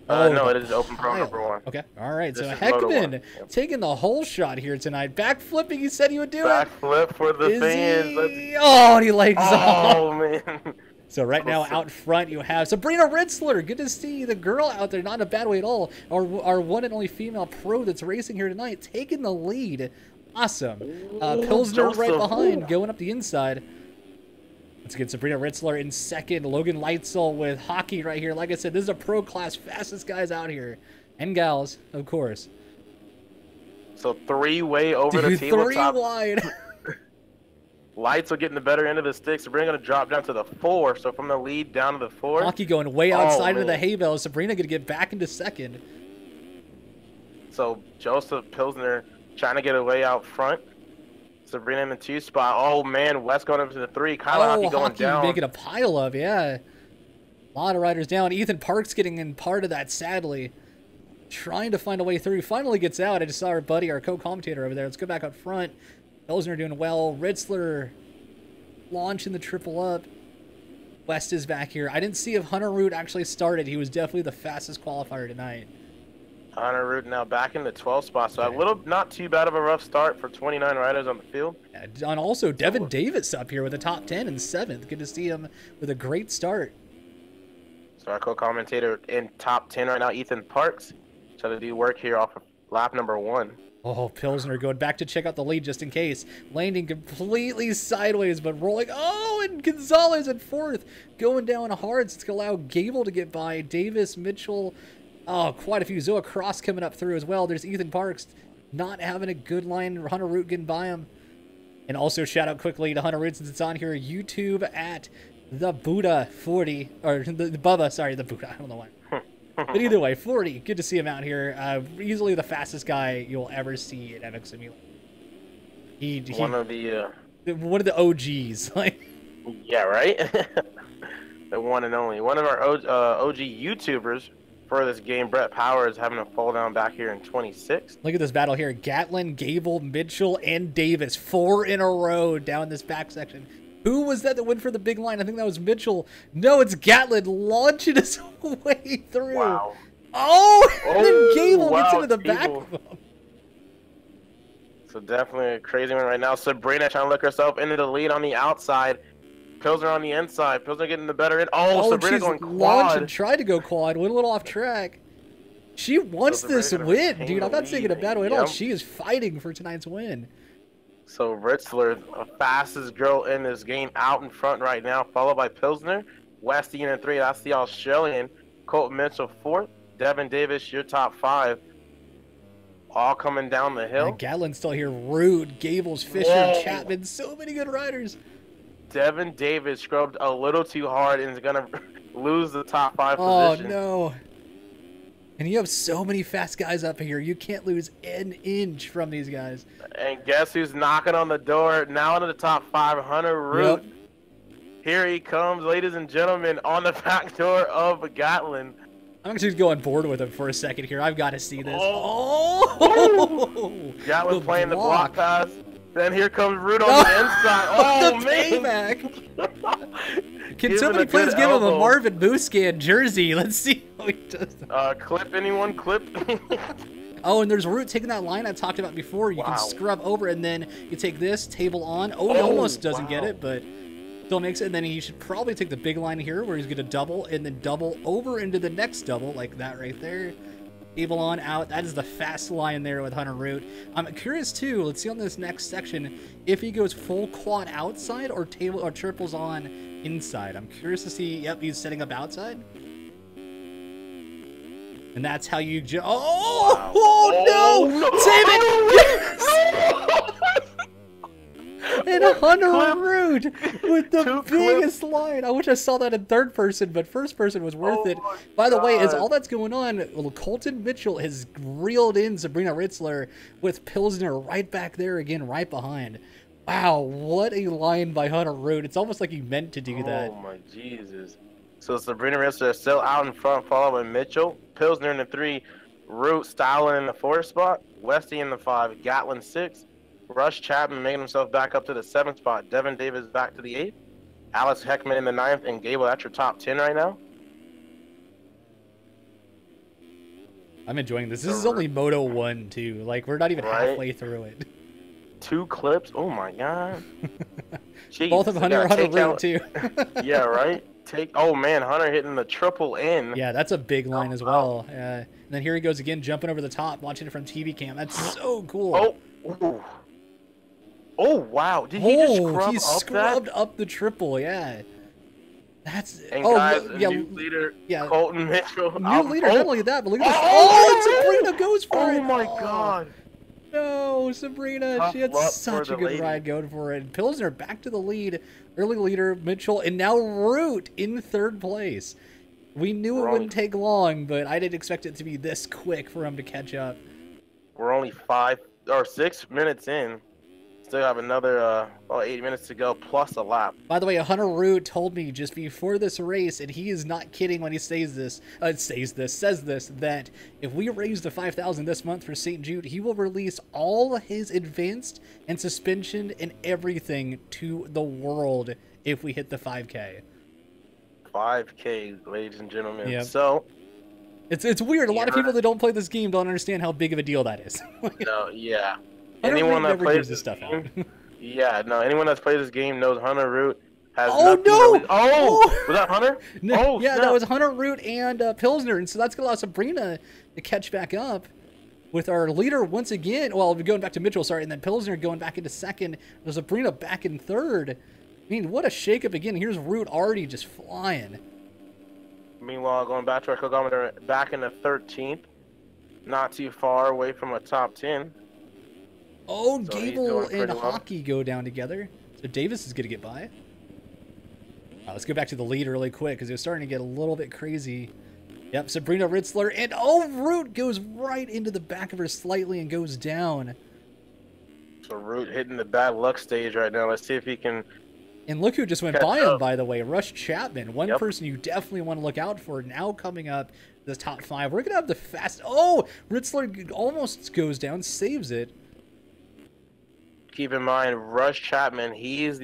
No, it is open Pro number 1. Okay, all right, This so is Moto 1. Heckman taking the whole shot here tonight. Backflipping, he said he would do Backflip for the it. fans. Oh, and he legs off. Oh, man. So right now out front you have Sabrina Ritzler. Good to see the girl out there, not in a bad way at all. Our one and only female pro that's racing here tonight, taking the lead. Awesome. Pilsner right behind, going up the inside. Let's get Sabrina Ritzler in second. Logan Leitzel with hockey right here. Like I said, this is a pro class, fastest guys out here. And gals, of course. So 3-way over the tabletop. 3 wide. Lights are getting the better end of the stick. Sabrina going to drop down to the 4. So from the lead down to the 4. Hockey going way outside into the hay bale. Sabrina going to get back into second. So Joseph Pilsner trying to get away out front. Sabrina in the 2 spot. Oh, man. West going up to the 3. Kyle Hockey going down. Making a pile of, yeah. A lot of riders down. Ethan Parks getting in part of that, sadly. Trying to find a way through. Finally gets out. I just saw our buddy, our co-commentator over there. Let's go back up front. Pilsner doing well. Ritzler launching the triple up. West is back here. I didn't see if Hunter Root actually started. He was definitely the fastest qualifier tonight. Hunter Root now back in the 12th spot. So a little, not too bad of a rough start for 29 riders on the field. And also Devin Davis up here with a top 10 and 7th. Good to see him with a great start. So our co-commentator in top 10 right now, Ethan Parks. Trying to do work here off of lap number 1. Oh, Pilsner going back to check out the lead just in case. Landing completely sideways, but rolling. Oh, and Gonzalez at 4th. Going down hard. So it's going to allow Gable to get by. Davis, Mitchell. Oh, quite a few. Zoa Cross coming up through as well. There's Ethan Parks not having a good line. Hunter Root getting by him. And also shout out quickly to Hunter Root since it's on here. YouTube at the Buddha 40. Or the Bubba, sorry, the Buddha. I don't know why. But either way, 40. Good to see him out here. Easily the fastest guy you'll ever see at MX Simulator. One of the OGs. Like, yeah, right? The one and only. One of our OG YouTubers for this game, Brett Powers, having a fall down back here in 26th. Look at this battle here. Gatlin, Gable, Mitchell, and Davis. 4 in a row down this back section. Who was that went for the big line? I think that was Mitchell. No, it's Gatlin launching his way through. Wow. Oh, and then Gable gets into the back of him. So definitely a crazy one right now. Sabrina trying to look herself into the lead on the outside. Pilsner on the inside. Pilsner getting the better end. Oh, Sabrina going quad. Tried to go quad. Went a little off track. She wants this win, dude. I'm not saying it a bad way at all. She is fighting for tonight's win. So Ritzler, the fastest girl in this game, out in front right now, followed by Pilsner. Westy in 3. That's the Australian. Colt Mitchell 4th. Devin Davis, your top 5. All coming down the hill. Gatlin's still here. Rude, Gables, Fisher, Chapman. So many good riders. Devin Davis scrubbed a little too hard and is going to lose the top 5 position. Oh, no. And you have so many fast guys up here. You can't lose an inch from these guys. And guess who's knocking on the door now into the top 5? Hunter Root. Yep. Here he comes, ladies and gentlemen, on the back door of Gatlin. I'm actually going board with him for a second here. I've got to see this. Oh! Gatlin playing the block pass. Then here comes Root on the inside. Oh, the man. payback. Can Give somebody him a good please give him a elbow. Marvin Booscan jersey? Let's see how he does. Clip anyone? Clip? Oh, and there's Root taking that line I talked about before. You Wow. can scrub over, and then you take this, table on. Oh, he Oh, almost doesn't get wow. it, but still makes it. And then he should probably take the big line here, where he's going to double, and then double over into the next double, like that right there. Table on, out. That is the fast line there with Hunter Root. I'm curious, too. Let's see on this next section if he goes full quad outside or table or triples on inside. I'm curious to see. Yep, he's setting up outside. And that's how you oh, Wow. oh, no! no. Save it! And Hunter Root with the Two biggest line. I wish I saw that in third person, but first person was worth it. my By the way, as God. all that's going on, well, Colton Mitchell has reeled in Sabrina Ritzler with Pilsner right back there again, right behind. Wow, what a line by Hunter Root. It's almost like he meant to do that. Oh my Jesus. So Sabrina Ritzler is still out in front, followed by Mitchell. Pilsner in the 3, Root Stalin in the 4 spot, Westy in the 5, Gatlin 6, Rush Chapman making himself back up to the 7th spot, Devin Davis back to the 8th, Alice Heckman in the 9th, and Gable, that's your top 10 right now. I'm enjoying this. This is only Moto 1, too. Like, we're not even Right. halfway through it. 2 clips. Oh my God. Jeez, Both of they Hunter gotta Root, take out- too. Yeah, right. Oh man, Hunter hitting the triple in. Yeah, that's a big line as wow. well. And then here he goes again, jumping over the top, watching it from TV cam. That's so cool. Oh. Ooh. Oh wow! Did he just scrub he up scrubbed up the triple. Yeah, that's that? And guys, yeah, new leader, yeah. Colton Mitchell. New leader. Not only that, but look at this. Oh, Oh, and Sabrina goes for it. Oh my God! No, Sabrina, Tough she had luck such for a the good lady. ride going for it. Pilsner back to the lead. Early leader, Mitchell, and now Root in third place. We knew it We're wouldn't take long, but I didn't expect it to be this quick for him to catch up. We're only 5 or 6 minutes in. Still have another about 8 minutes to go, plus a lap. By the way, Hunter Root told me just before this race, and he is not kidding when he says this, that if we raise the 5,000 this month for St. Jude, he will release all his advanced and suspension and everything to the world if we hit the 5K. 5K, ladies and gentlemen. Yep. So, It's weird. A lot of Yeah. people that don't play this game don't understand how big of a deal that is. no, yeah. Hunter Anyone Root that never plays gives this this stuff out. game, yeah, no. Anyone that's played this game knows Hunter Root has. Oh, nothing no! to- Oh, Oh! was that Hunter? No, Oh, yeah, snap. that was Hunter Root and Pilsner, and so that's going to allow Sabrina to catch back up with our leader once again. Well, we're going back to Mitchell, sorry, and then Pilsner going back into second. There's Sabrina back in third. I mean, what a shakeup again. Here's Root already just flying. Meanwhile, going back to our kilometer, back in the 13th, not too far away from a top 10. Oh, So he's Gable doing and pretty well. Hockey go down together. So Davis is going to get by. Let's go back to the lead really quick because it was starting to get a little bit crazy. Yep, Sabrina Ritzler. And Root goes right into the back of her slightly and goes down. So Root hitting the bad luck stage right now. Let's see if he can. And look who just went Catch by him, up. by the way. Rush Chapman. One Yep. person you definitely want to look out for now coming up the top 5. We're going to have the fast... Oh! Ritzler almost goes down, saves it. Keep in mind, Rush Chapman. He is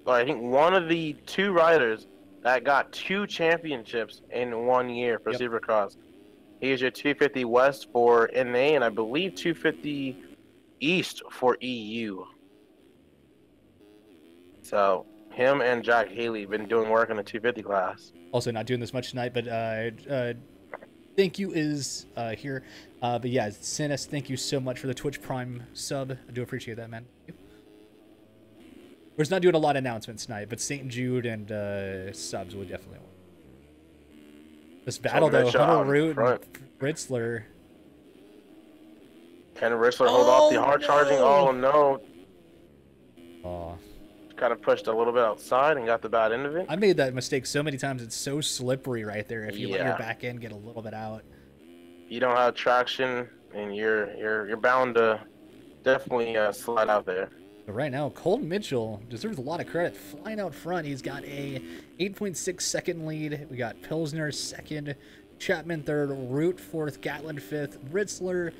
I think one of the 2 riders that got 2 championships in 1 year for Yep. Supercross. He is your 250 West for NA, and I believe 250 East for EU. So him and Jack Haley have been doing work in the 250 class. Also not doing this much tonight, but thank you is here. But yeah, Sinus, thank you so much for the Twitch Prime sub. I do appreciate that, man. We're just not doing a lot of announcements tonight, but St. Jude and subs would definitely want. This battle, though, Mitchell Hunter out in Root and front. Ritzler. Can Ritzler hold off the Oh, hard charging? no. Oh no! Oh, Kind of pushed a little bit outside and got the bad end of it. I made that mistake so many times. It's so slippery right there. If you let your Yeah. back end get a little bit out. You don't have traction, and you're bound to definitely slide out there. But right now, Colton Mitchell deserves a lot of credit. Flying out front, he's got a 8.6 second lead. We got Pilsner second, Chapman third, Root fourth, Gatlin fifth, Ritzler,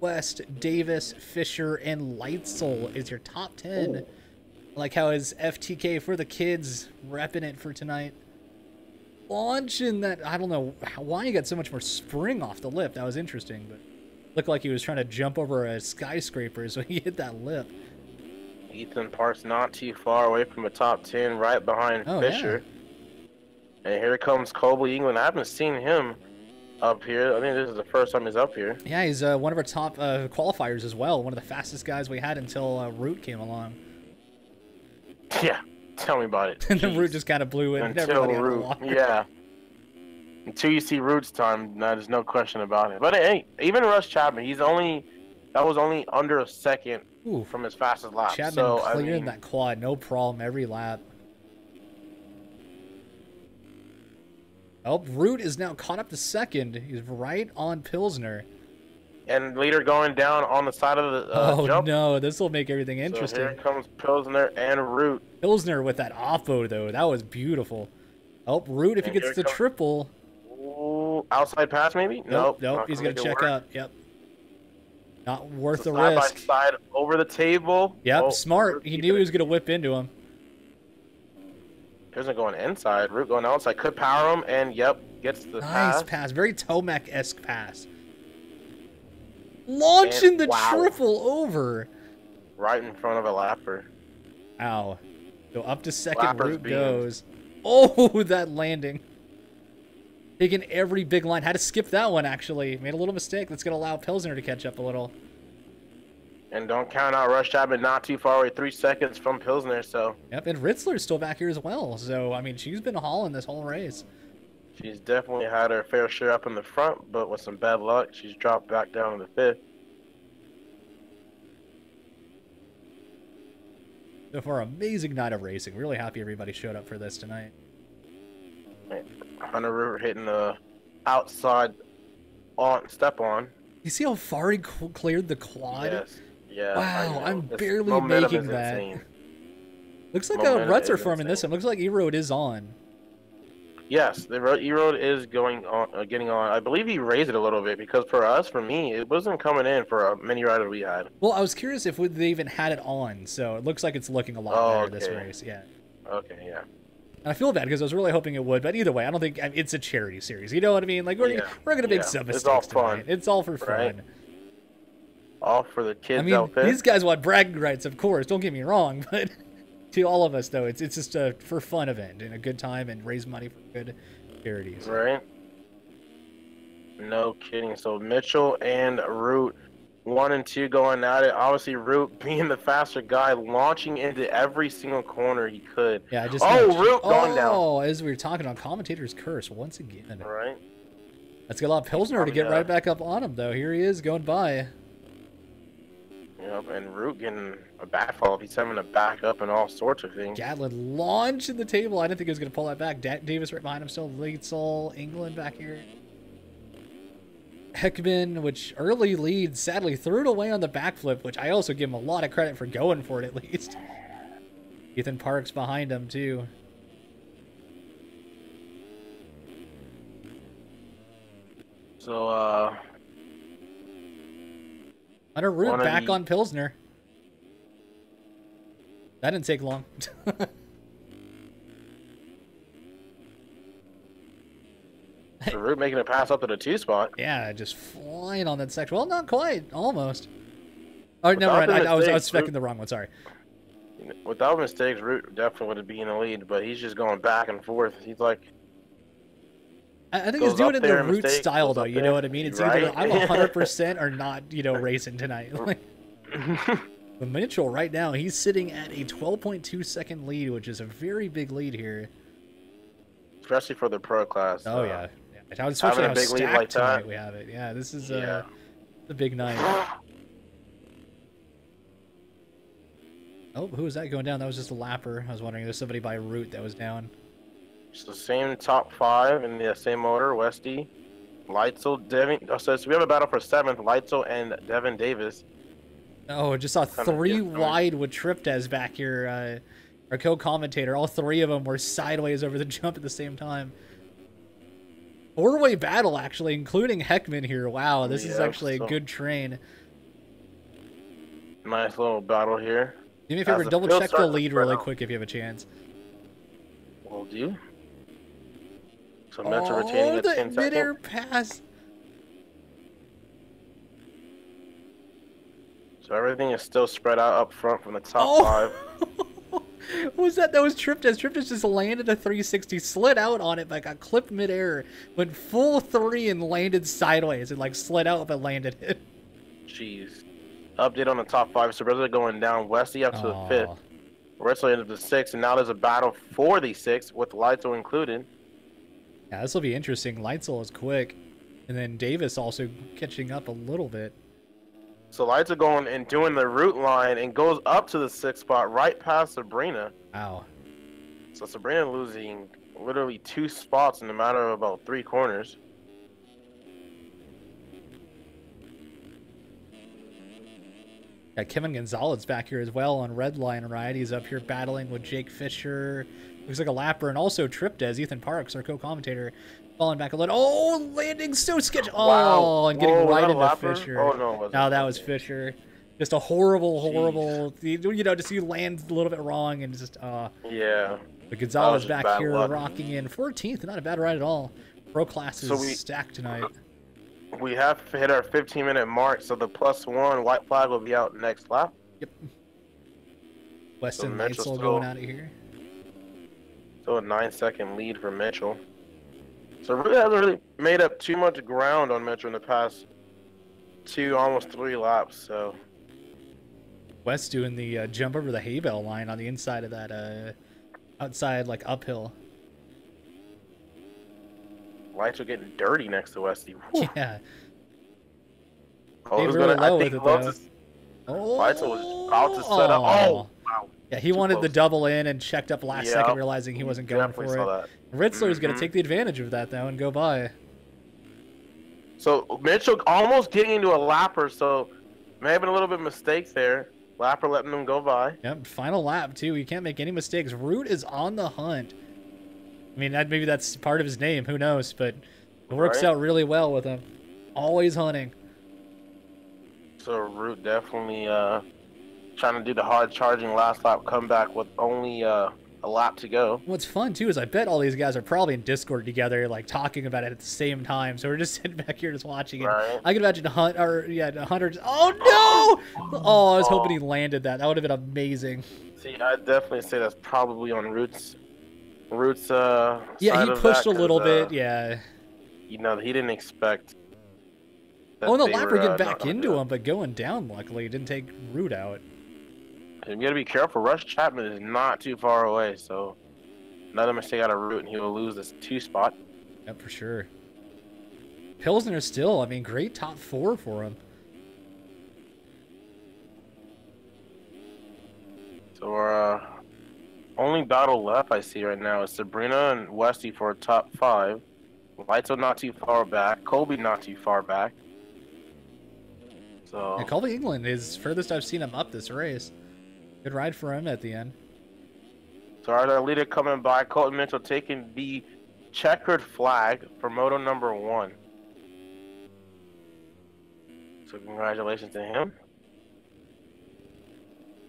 West, Davis, Fisher, and Lightsoul is your top 10. Ooh. Like how his FTK for the kids repping it for tonight. Launching that, I don't know why he got so much more spring off the lip. That was interesting, but looked like he was trying to jump over a skyscraper, so he hit that lip. Ethan Park's not too far away from the top 10, right behind Fisher. Yeah. And here comes Colby England. I haven't seen him up here. I think this is the first time he's up here. Yeah, he's one of our top qualifiers as well. One of the fastest guys we had until Root came along. Yeah, tell me about it. And then Root just kind of blew it. Until Root, yeah. Until you see Root's time, there's no question about it. But hey, even Russ Chapman, that was only under a second from his fastest lap. Chapman clearing that quad, no problem, every lap. Oh, Root is now caught up to second. He's right on Pilsner. And leader going down on the side of the jump. Oh no, this will make everything interesting. So here comes Pilsner and Root. Pilsner with that oppo though, that was beautiful. Oh, Root if he gets the triple. Ooh, outside pass maybe? Nope, he's gonna check up. Yep. Not worth the side risk. By side over the table. Yep, smart. He knew he was gonna whip into him. Pilsner going inside, Root going outside. Could power him, and yep, gets the pass. Nice pass, very Tomac-esque pass. Launching the triple over. Right in front of a lapper. Ow. So up to second, Root goes. Oh, that landing. Taking every big line. Had to skip that one, actually. Made a little mistake. That's going to allow Pilsner to catch up a little. And don't count out Rush Chapman, not too far away. 3 seconds from Pilsner, so. Yep, and Ritzler's still back here as well. So, I mean, she's been hauling this whole race. She's definitely had her fair share up in the front, but with some bad luck, she's dropped back down to the 5th. So far, amazing night of racing. Really happy everybody showed up for this tonight. Hunter River hitting the outside step on. You see how far he cleared the quad? Yes. Yeah. Wow, I'm barely making that. Insane. Looks like a ruts are forming this one. Looks like E-Road is on. Yes, the E-Road is going on, getting on. I believe he raised it a little bit because for me, it wasn't coming in for a mini rider we had. Well, I was curious if they even had it on, so it looks like it's looking a lot better this race. Yeah. Okay, yeah. And I feel bad because I was really hoping it would, but either way, I don't think it's a charity series. You know what I mean? Like we're gonna make some mistakes. It's all fun. It's all for fun. Right? All for the kids out there. These guys want bragging rights, of course. Don't get me wrong, but to all of us though, it's just a for fun event and a good time and raise money for good charities. Right. No kidding. So Mitchell and Root, 1 and 2 going at it. Obviously, Root being the faster guy, launching into every single corner he could. Yeah, Root going down. Oh, as we were talking on commentator's curse once again. Right. Let's get a lot of Pilsner to get right back up on him though. Here he is going by. Yep, and Root getting a backfall. He's having to back up and all sorts of things. Gatlin launching the table. I didn't think he was going to pull that back. Davis right behind him still. Leedsall, England back here. Heckman, which early lead, sadly threw it away on the backflip, which I also give him a lot of credit for going for it at least. Ethan Parks behind him too. So, Hunter Root back on Pilsner. That didn't take long. So Root making a pass up to the 2 spot. Yeah, just flying on that section. Well, not quite. Almost. Oh, never mind. I was expecting the wrong one. Sorry. Without mistakes, Root definitely would be in the lead, but he's just going back and forth. He's like... I think he's doing it in the Root style, though. You know what I mean? It's either I'm 100% or not, racing tonight. But Mitchell, right now, he's sitting at a 12.2 second lead, which is a very big lead here. Especially for the pro class. Oh, yeah. Especially how big lead like tonight we have it. Yeah, this is the big night. Oh, who was that going down? That was just a lapper. I was wondering if there's somebody by Root that was down. It's the same top 5 in the same order. Westy, Lightsoul, Devin. So we have a battle for 7th. Lightsoul and Devin Davis. Oh, I just saw 3 wide with Triptez back here. Our co-commentator. All 3 of them were sideways over the jump at the same time. 4-way battle, actually, including Heckman here. Wow, this is actually a good train. Nice little battle here. Do me a favor, the double field check the starts to lead spread really out. quick if you have a chance. Will do. So Metro retaining Oh, a 10 the second. midair pass. So everything is still spread out up front from the top Oh! five. What was that? That was Triptez. Triptez just landed a 360, slid out on it, but got clipped midair, went full 3 and landed sideways. And like slid out but landed it. Jeez. Update on the top five. So Rizzo going down. Westy up to the 5th. Rizzo into the 6th, and now there's a battle for the 6th with Lighto included. Yeah, this will be interesting. Lightsell is quick. And then Davis also catching up a little bit. So Lighto going and doing the route line and goes up to the 6th spot right past Sabrina. Wow. So Sabrina losing literally 2 spots in a matter of about 3 corners. Got Kevin Gonzalez back here as well on red line ride. He's up here battling with Jake Fisher. Looks like a lapper, and also Triptez, Ethan Parks, our co-commentator, falling back a little. Oh, landing so sketchy. Oh, Wow. and getting Whoa, right was that a into lapper? Fisher. Oh, no, it wasn't. No, that was Fisher. Just a horrible, you know, just he lands a little bit wrong and just, Yeah. But Gonzalez just back bad here luck. rocking in 14th. Not a bad ride at all. Pro class is stacked tonight. We have hit our 15-minute mark, so the +1 white flag will be out next lap. Yep. Weston So Mitchell's Lightsell still- going out of here. So a 9-second lead for Mitchell. So really hasn't really made up too much ground on Mitchell in the past 2, almost 3 laps. So West doing the jump over the hay bale line on the inside of that outside like uphill. Lights are getting dirty next to Westy. Whew. Yeah. Oh, Stayed who's really gonna? low I think with it, Lotus. Oh. Lights was about to set up. Oh, wow. Yeah, he Too wanted the close. double in and checked up last Yeah. second, realizing he wasn't going Definitely for saw it. that. Ritzler's going Mhm. to take the advantage of that, though, and go by. So Mitchell almost getting into a lapper, so may have been a little bit of mistakes there. Lapper letting them go by. Yep, final lap, too. You can't make any mistakes. Root is on the hunt. I mean, maybe that's part of his name. Who knows? But it works Right. out really well with him. Always hunting. So Root definitely trying to do the hard charging last lap comeback with only a lap to go. What's fun, too, is I bet all these guys are probably in Discord together, like, talking about it at the same time. So we're just sitting back here just watching it. Right. I can imagine Hunter just, oh, no! Oh, I was hoping he landed that. That would have been amazing. See, I'd definitely say that's probably on Root's Yeah, side he of pushed that, a little 'cause, bit, yeah. You know, he didn't expect. that Oh, no, they Lapper were, getting not back gonna into do it. him, but going down, luckily. It didn't take Root out. You gotta be careful. Rush Chapman is not too far away, so another mistake out of Root, and he will lose this 2 spot. Yep, for sure. Pilsner still, I mean, great top 4 for him. So our only battle left I see right now is Sabrina and Westy for a top 5. Lighto not too far back. Colby not too far back. So Yeah, Colby England is furthest I've seen him up this race. Good ride for him at the end. So our leader coming by, Colton Mitchell taking the checkered flag for moto number 1. So congratulations to him.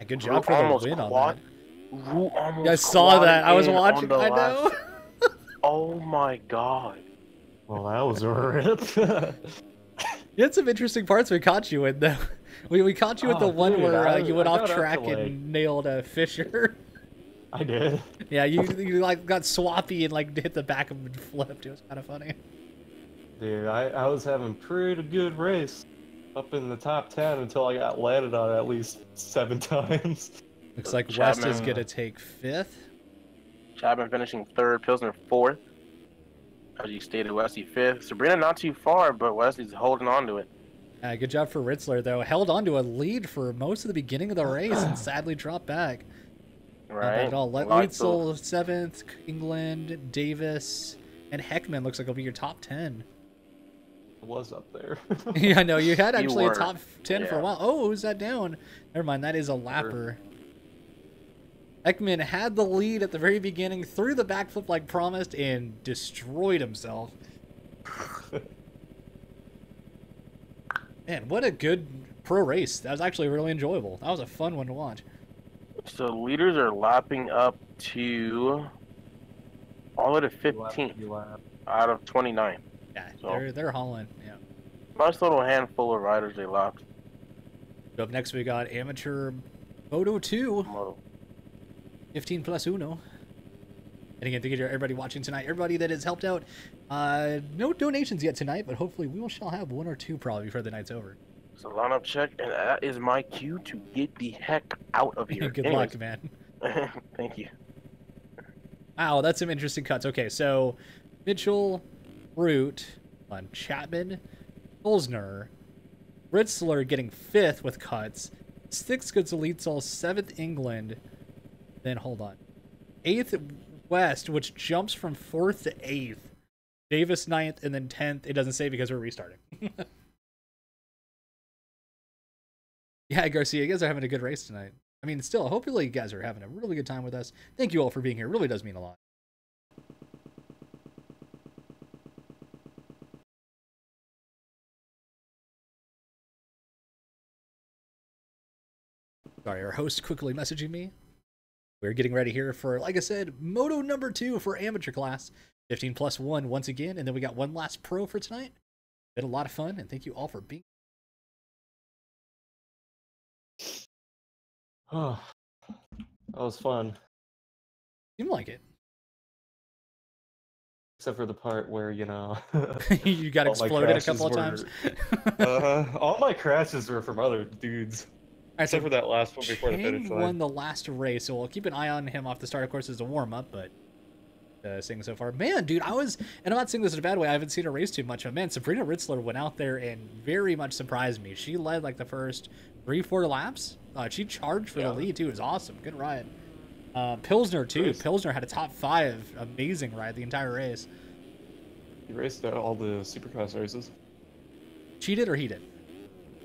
A good Root job for the almost win on quad- that. Root almost Yeah, I saw that. I was quadded in watching. on the I know. last- Oh my god. Well, that was a rip. You had some interesting parts we caught you in, though. We caught you with the Oh, one dude, where I you went off got up track to, like- and nailed a Fisher. I did. Yeah, you like got swappy and like hit the back of him and flipped. It was kind of funny. Dude, I was having pretty good race up in the top 10 until I got landed on at least 7 times. Looks like West is Chapman. gonna take 5th. Chapman finishing 3rd, Pilsner 4th. As you stated, Wesley 5th. Sabrina not too far, but Wesley's holding on to it. Good job for Ritzler, though. Held on to a lead for most of the beginning of the race and sadly dropped back. Not bad Right? at all. Lots of- Leitzel 7th, England, Davis, and Heckman looks like he'll be your top 10. I was up there. Yeah, I know. You had You actually a were. top 10 for a Yeah. while. Oh, who's that down? Never mind. That is a lapper. Heckman had the lead at the very beginning, threw the backflip like promised, and destroyed himself. Man, what a good pro race. That was actually really enjoyable. That was a fun one to watch. So leaders are lapping up to all the way to 15th out of 29. Yeah, So they're hauling. Yeah. nice little handful of riders they lapped. Up next, we got amateur Moto 2, Moto. 15 plus uno. And again, thank you to everybody watching tonight. Everybody that has helped out. No donations yet tonight, but hopefully we shall have one or two probably before the night's over. So lineup check, and that is my cue to get the heck out of here. Good luck, man. Thank you. Wow, that's some interesting cuts. Okay, so Mitchell, Root, Chapman, Pilsner, Ritzler getting 5th with cuts, 6th goes to Leedsall, 7th England, then hold on, 8th West, which jumps from 4th to 8th, Davis 9th, and then 10th. It doesn't say because we're restarting. Yeah, Garcia, you guys are having a good race tonight. I mean, still, hopefully you guys are having a really good time with us. Thank you all for being here. It really does mean a lot. Sorry, our host quickly messaging me. We're getting ready here for, like I said, Moto number 2 for amateur class. 15 plus 1 once again, and then we got one last pro for tonight. Been a lot of fun, and thank you all for being. Oh, that was fun. Seemed like it. Except for the part where, you know... You got exploded a couple of times. All my crashes were from other dudes. All right, Except for that last one before the finish Chang line. won the last race, so we'll keep an eye on him off the start, of course, as a warm-up, but seeing so far. Man, dude, and I'm not saying this in a bad way, I haven't seen her race too much, but man, Sabrina Ritzler went out there and very much surprised me. She led like the first 3-4 laps. She charged for the lead, too. It was awesome. Good ride. Pilsner, too. Pilsner had a top 5. Amazing ride the entire race. He raced all the Supercross races. She did or he did?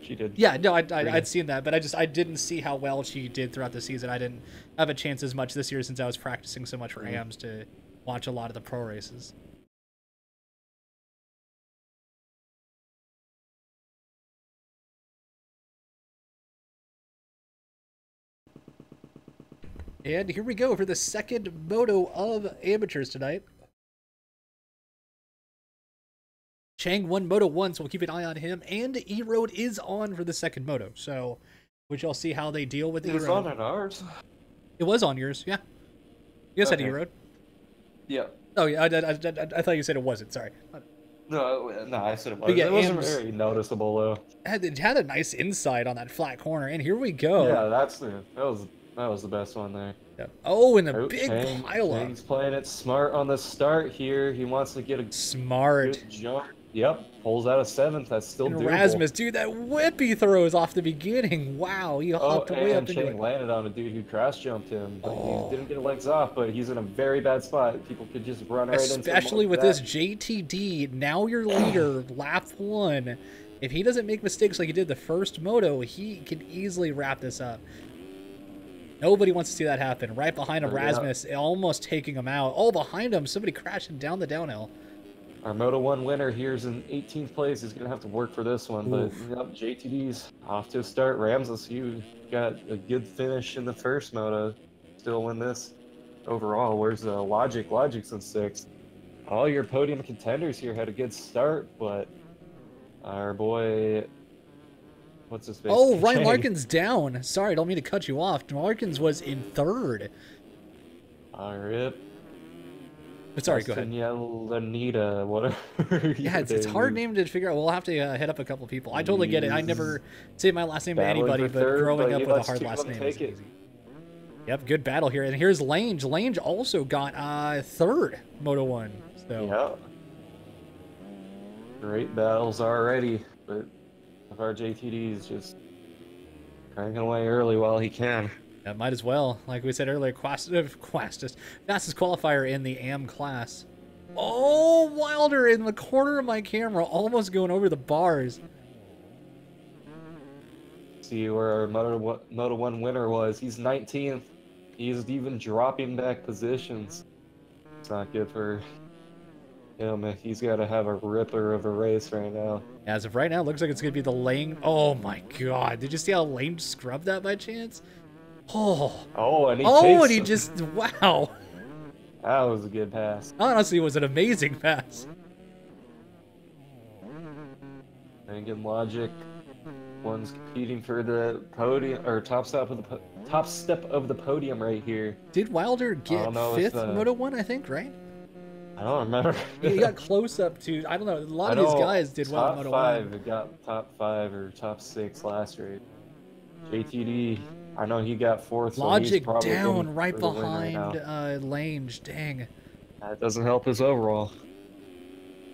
She did. Yeah, no, I'd seen that, but I didn't see how well she did throughout the season. I didn't have a chance as much this year since I was practicing so much for AMs to watch a lot of the pro races. And here we go for the second moto of amateurs tonight. Chang won Moto 1, so we'll keep an eye on him. And E-Road is on for the second moto, so we shall see how they deal with E-Road. It was on ours. It was on yours, yeah. You guys had E-Road? Yeah. Oh, yeah, I thought you said it wasn't, sorry. No, I said it was. Yeah, it wasn't very noticeable, though. It had a nice inside on that flat corner, and here we go. Yeah, that was the best one there. Yeah. Oh, and a big pile-up. Chang's playing it smart on the start here. He wants to get a smart good jump. Yep, pulls out a 7th. That's still doable. Rasmus, dude, that whip he throws off the beginning. Wow, he hopped way up into Chang it. landed on a dude who crash jumped him. He didn't get legs off, but he's in a very bad spot. People could just run right into him. Especially with this JTD, now your leader, lap 1. If he doesn't make mistakes like he did the first moto, he can easily wrap this up. Nobody wants to see that happen. Right behind him, Rasmus, almost taking him out. Oh, behind him, somebody crashing down the downhill. Our Moto 1 winner here's in 18th place. He's going to have to work for this one. Oof. But yep, JTD's off to a start. Ramses, you got a good finish in the first Moto. Still win this overall. Where's Logic? Logic's in 6th. All your podium contenders here had a good start, but our boy... What's his face? Oh, Ryan Larkin's down. Sorry, I don't mean to cut you off. Larkins was in 3rd. Rip. Sorry, go ahead. Lanita, whatever. Yeah, it's a hard name to figure out. We'll have to hit up a couple people. I totally get it. I never say my last name to anybody, but growing up with a hard last name is easy. Yep, good battle here. And here's Lange. Lange also got 3rd Moto 1. So. Yeah. Great battles already, but if our JTD is just cranking away early while he can. Yeah, might as well. Like we said earlier, fastest qualifier in the AM class. Oh, Wilder in the corner of my camera, almost going over the bars. See where our Moto 1 winner was. He's 19th. He's even dropping back positions. It's not good for him. He's got to have a ripper of a race right now. As of right now, it looks like it's going to be the Lane. Oh my god. Did you see how Lane scrubbed that by chance? Oh. Oh, and he Oh, takes and he him. just. Wow. That was a good pass. Honestly, it was an amazing pass. Thinking Logic. One's competing for the podium or top step of the podium right here. Did Wilder get fifth Moto 1, I think, right? I don't remember. He got close up to, I don't know, a lot of these guys did well in Moto 1. Top 5, got top 5 or top 6 last race. JTD, I know he got 4th. Logic so down right behind Lange, dang. That doesn't help his overall.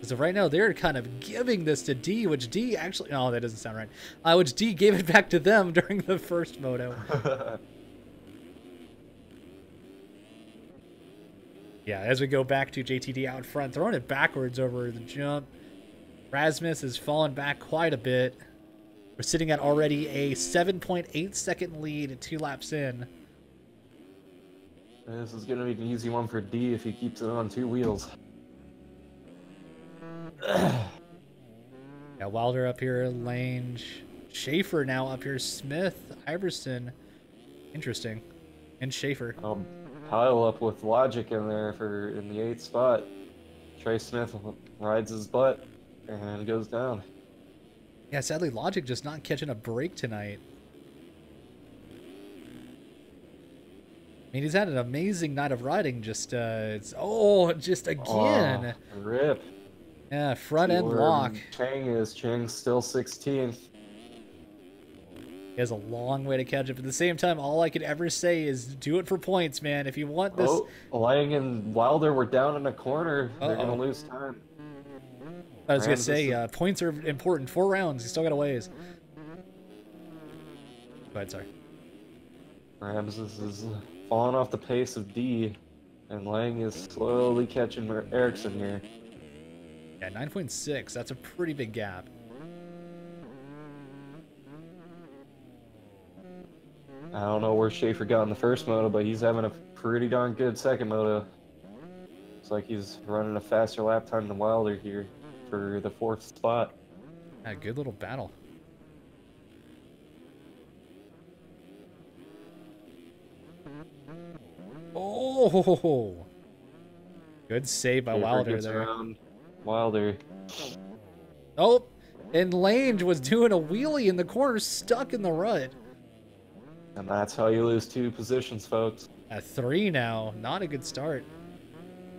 So right now they're kind of giving this to D, which D actually, no, that doesn't sound right. Which D gave it back to them during the first moto. Yeah, as we go back to JTD out front, throwing it backwards over the jump. Rasmus has fallen back quite a bit. We're sitting at already a 7.8 second lead 2 laps in. This is going to be an easy one for D if he keeps it on 2 wheels. Yeah, Wilder up here, Lange, Schaefer now up here, Smith, Iverson, interesting, and Schaefer. Pile up with Logic in there in the 8th spot. Trey Smith rides his butt and goes down. Yeah, sadly, Logic just not catching a break tonight. I mean, he's had an amazing night of riding. Just again. Oh, rip. Yeah, front end lock. Chang's still 16th. He has a long way to catch up. At the same time, all I could ever say is do it for points, man. If you want this. Oh, Lang and Wilder were down in a corner. They're going to lose time. I was going to say, points are important. 4 rounds. You still got a ways. Go ahead, sorry. Ramses is falling off the pace of D, and Lang is slowly catching Ericsson here. Yeah, 9.6. That's a pretty big gap. I don't know where Schaefer got in the first moto, but he's having a pretty darn good second moto. Looks like he's running a faster lap time than Wilder here for the 4th spot. Yeah, good little battle. Oh! Good save by Wilder there. Wilder. Oh, and Lange was doing a wheelie in the corner, stuck in the rut. And that's how you lose 2 positions, folks. At 3 now, not a good start.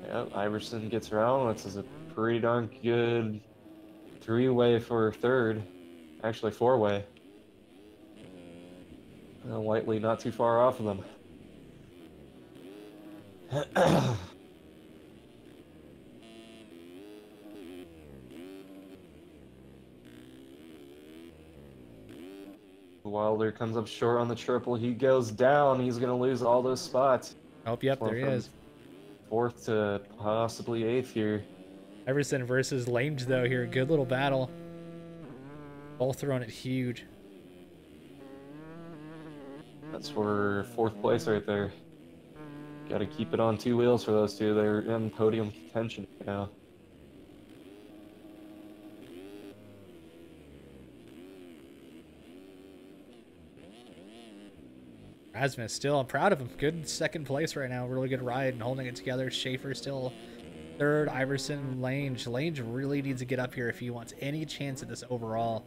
Yep, Iverson gets around. This is a pretty darn good 3-way for 3rd. Actually, 4-way. Whiteley not too far off of them. Wilder comes up short on the triple. He goes down. He's going to lose all those spots. Oh, yep, there he is. 4th to possibly 8th here. Iverson versus Lange, though, here. Good little battle. Both throwing it huge. That's for 4th place right there. Got to keep it on 2 wheels for those 2. They're in podium contention now. Rasmus still, I'm proud of him. Good 2nd place right now. Really good ride and holding it together. Schaefer still 3rd. Iverson, Lange. Lange really needs to get up here if he wants any chance at this overall.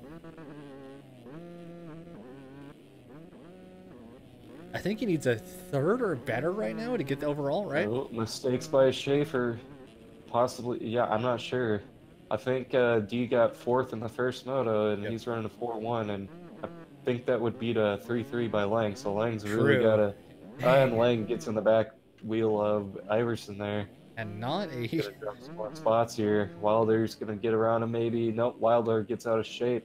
I think he needs a 3rd or better right now to get the overall, right? Oh, mistakes by Schaefer. Possibly, yeah, I'm not sure. I think D got 4th in the first moto, and he's running a 4-1, and I think that would beat a 3-3 by Lang, so Lang's really got to... And Lang gets in the back wheel of Iverson there. And not a... Gonna drop some more spots here. Wilder's going to get around him maybe. Nope, Wilder gets out of shape.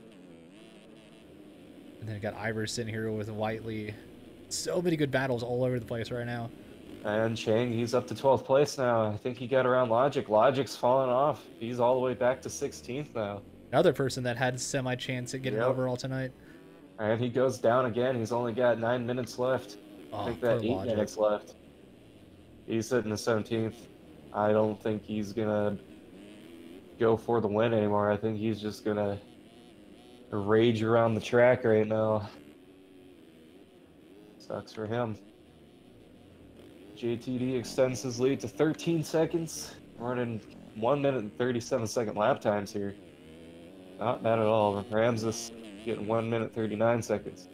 And then got Iverson here with Whiteley. So many good battles all over the place right now. And Chang, he's up to 12th place now. I think he got around Logic. Logic's fallen off. He's all the way back to 16th now. Another person that had semi-chance at getting overall tonight. And he goes down again. He's only got 9 minutes left. Oh, I think that 8 minutes left. He's sitting in 17th. I don't think he's going to go for the win anymore. I think he's just gonna rage around the track right now. Sucks for him. JTD extends his lead to 13 seconds, running 1 minute and 37-second lap times here. Not bad at all. Ramses getting 1 minute 39 seconds.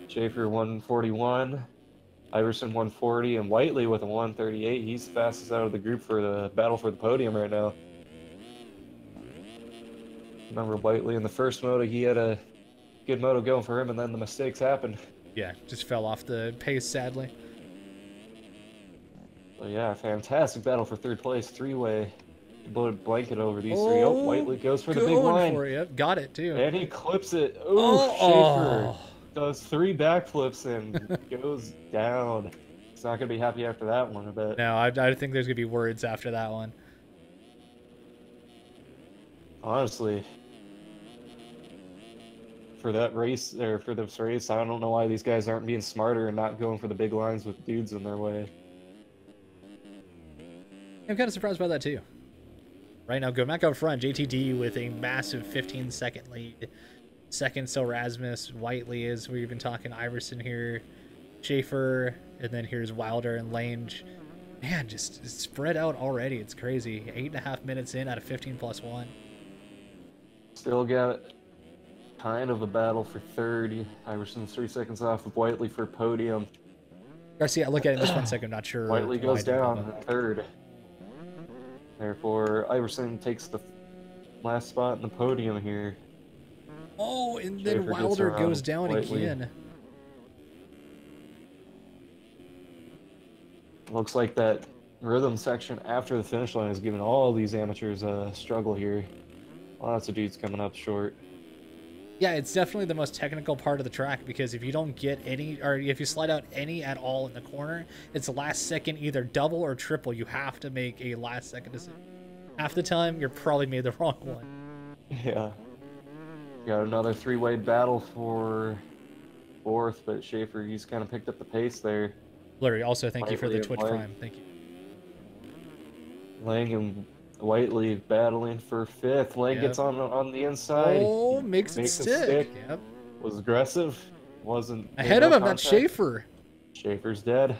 Schaefer 141, Iverson 140, and Whiteley with a 138. He's fastest out of the group for the battle for the podium right now. Remember Whiteley in the first moto, he had a good moto going for him, and then the mistakes happened. Yeah, just fell off the pace, sadly. So yeah, fantastic battle for third place. Three-way blanket over these three. Oh, Whiteley goes for the big line. For it. Got it, too. And he clips it. Ooh, Schaefer does 3 backflips and goes down. He's not going to be happy after that one, I bet. No, I think there's going to be words after that one. Honestly, for that race, or for this race, I don't know why these guys aren't being smarter and not going for the big lines with dudes in their way. I'm kind of surprised by that, too. Right now, go back up front. JTD with a massive 15-second lead. Second, still Rasmus. Whiteley is, we've been talking Iverson here. Schaefer, and then here's Wilder and Lange. Man, just spread out already. It's crazy. 8.5 minutes in out of 15 plus 1. Still got kind of a battle for third. Iverson's 3 seconds off of Whiteley for podium. Garcia, look at it in just 1 second. I'm not sure. Whiteley goes down in third. Therefore, Iverson takes the last spot in the podium here. Oh, and then Wilder goes down again. Looks like that rhythm section after the finish line is giving all these amateurs a struggle here. Lots of dudes coming up short. Yeah, it's definitely the most technical part of the track, because if you don't get any, or if you slide out any at all in the corner, it's last second either double or triple. You have to make a last second decision. Half the time, you're probably made the wrong one. Yeah. Got another 3-way battle for fourth, but Schaefer, he's kind of picked up the pace there. Larry, also thank you for the Twitch Prime. Thank you. Lang and Whiteley battling for fifth. Lang gets on the inside. Oh, makes it stick. Yep. Was aggressive. Wasn't ahead of him. That's Schaefer. Schaefer's dead.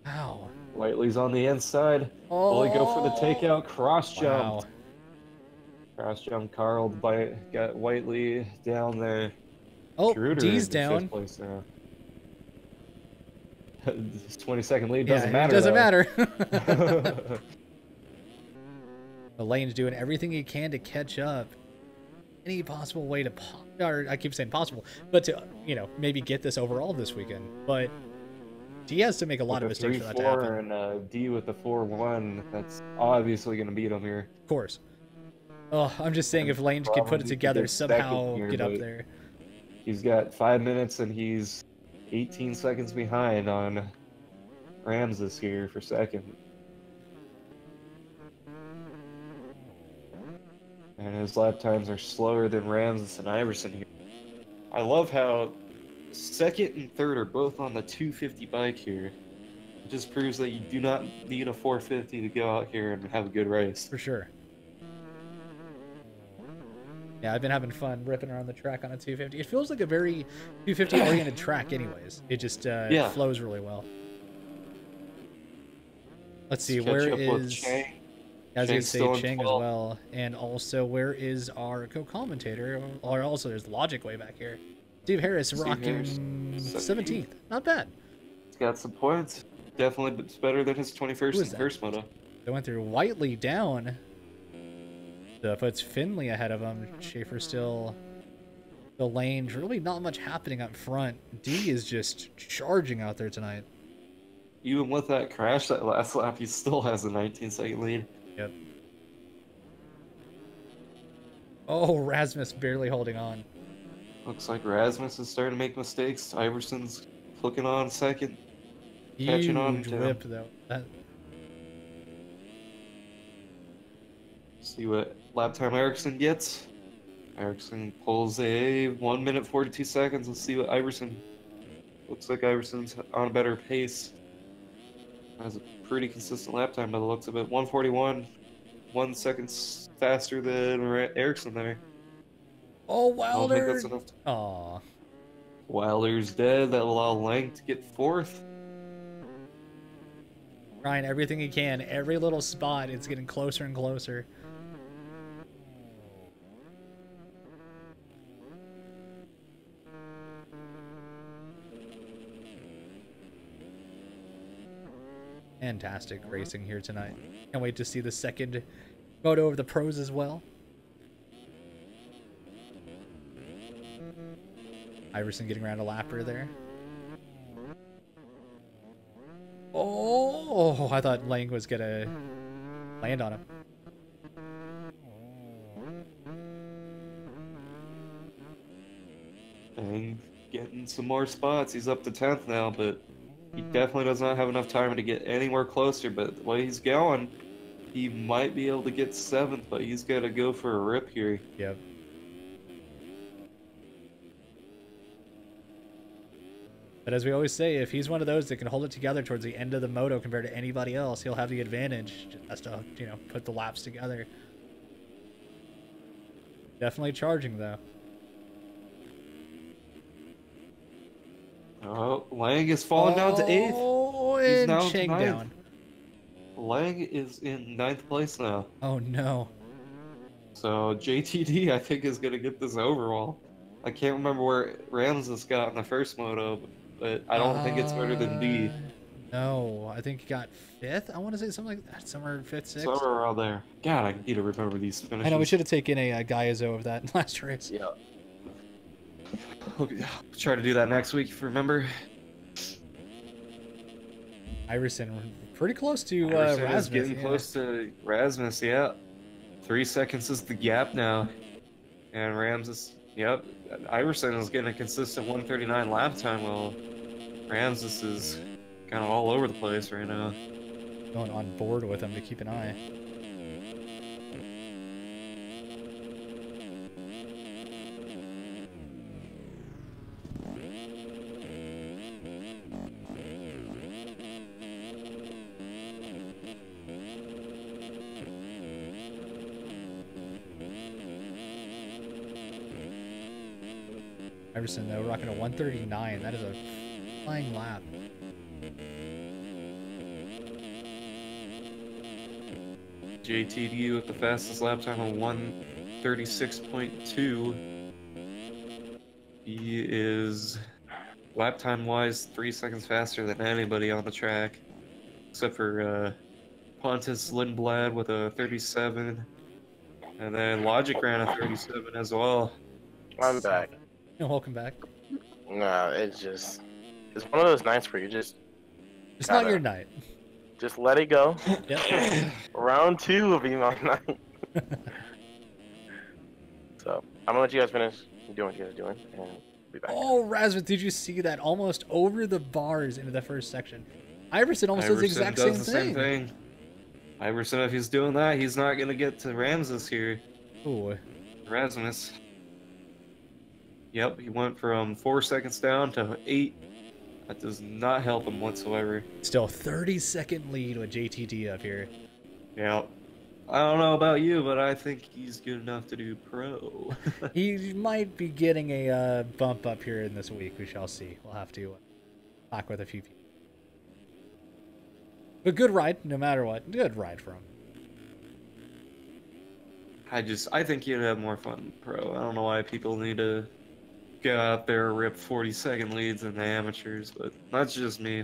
Wow. Whiteley's on the inside. Will he go for the takeout? Cross jump. Wow. Cross jump. Carl got Whiteley down there. Oh, Schroeder D's down. Place now. His 20-second lead doesn't matter. It doesn't matter. Lane's doing everything he can to catch up. Any possible way to, or I keep saying possible, but to, you know, maybe get this overall this weekend. But D has to make a lot of mistakes for that to happen. And D with the 4-1, that's obviously going to beat him here. Of course. Oh, I'm just saying, if Lane could put it together, somehow get up there. He's got 5 minutes and he's 18 seconds behind on Ramses here for second. And his lap times are slower than Ramses and Iverson here. I love how second and third are both on the 250 bike here. It just proves that you do not need a 450 to go out here and have a good race. For sure. Yeah, I've been having fun ripping around the track on a 250. It feels like a very 250 oriented track anyways. It just flows really well. Let's see, where is... As you say, Chang as well. And also, where is our co-commentator? Or also, there's Logic way back here. Steve Harris rocking 17th. Not bad. He's got some points. Definitely better than his 21st and first moto. They went through Whiteley down. So puts Finley ahead of him. Schaefer still the lane. Really not much happening up front. D is just charging out there tonight. Even with that crash that last lap, he still has a 19-second lead. Yep. Oh, Rasmus barely holding on. Looks like Rasmus is starting to make mistakes. Iverson's clicking on second. Catching on to whip, though. See what lap time Ericsson gets. Ericsson pulls a 1 minute 42 seconds. Let's see what Iverson... Looks like Iverson's on a better pace. Has a pretty consistent lap time by the looks of it. 141. 1 second faster than Ericsson there. Oh, I don't think that's Wilder! enough. Aw. Wilder's dead. That'll allow Lang to get 4th. Trying everything he can. Every little spot, it's getting closer and closer. Fantastic racing here tonight. Can't wait to see the second photo of the pros as well. Iverson getting around a lapper there. Oh, I thought Lang was gonna land on him. And getting some more spots. He's up to 10th now, but he definitely does not have enough time to get anywhere closer. But the way he's going, he might be able to get 7th, but he's got to go for a rip here. Yep. But as we always say, if he's one of those that can hold it together towards the end of the moto compared to anybody else, he'll have the advantage. Just has to, you know, put the laps together. Definitely charging, though. Oh, Lang is falling down to 8th. Oh, He's and now Chang 9th. down. Lang is in 9th place now. Oh, no. So JTD, I think, is going to get this overall. I can't remember where Ramses got in the first moto, but I don't think it's better than B. No, I think he got 5th. I want to say something like that. Somewhere 5th, 6th. Somewhere around there. God, I need to remember these finishes. I know, we should have taken a Gaiazo of that last race. Yeah. We'll try to do that next week, if you remember. Iverson, pretty close to Iverson is Rasmus. getting Yeah. close to Rasmus, yeah. 3 seconds is the gap now. And Ramses, yep. Iverson is getting a consistent 139 lap time, while Ramses is kind of all over the place right now. Going on board with him to keep an eye. Iverson, though, rocking a 139. That is a flying lap. JTD with the fastest lap time of 136.2. He is, lap time wise, 3 seconds faster than anybody on the track, except for Pontus Lindblad with a 37, and then Logic ran a 37 as well. I'm back. Welcome back. No, it's one of those nights where you just It's not Kinda. your night. just let it go. Yep. Round 2 will be my night. So I'm gonna let you guys finish doing what you guys are doing, and be back. Oh, Rasmus, did you see that? Almost over the bars into the first section. Iverson almost does the exact does same the thing. Iverson, if he's doing that, he's not going to get to Ramses here. Ooh. Rasmus. Yep, he went from 4 seconds down to 8. That does not help him whatsoever. Still 30-second lead with JTD up here. Yep. I don't know about you, but I think he's good enough to do pro. He might be getting a bump up here in this week. We shall see. We'll have to talk with a few people. But good ride, no matter what. Good ride for him. I think he'd have more fun in pro. I don't know why people need to go out there and rip 40-second leads in the amateurs, but that's just me.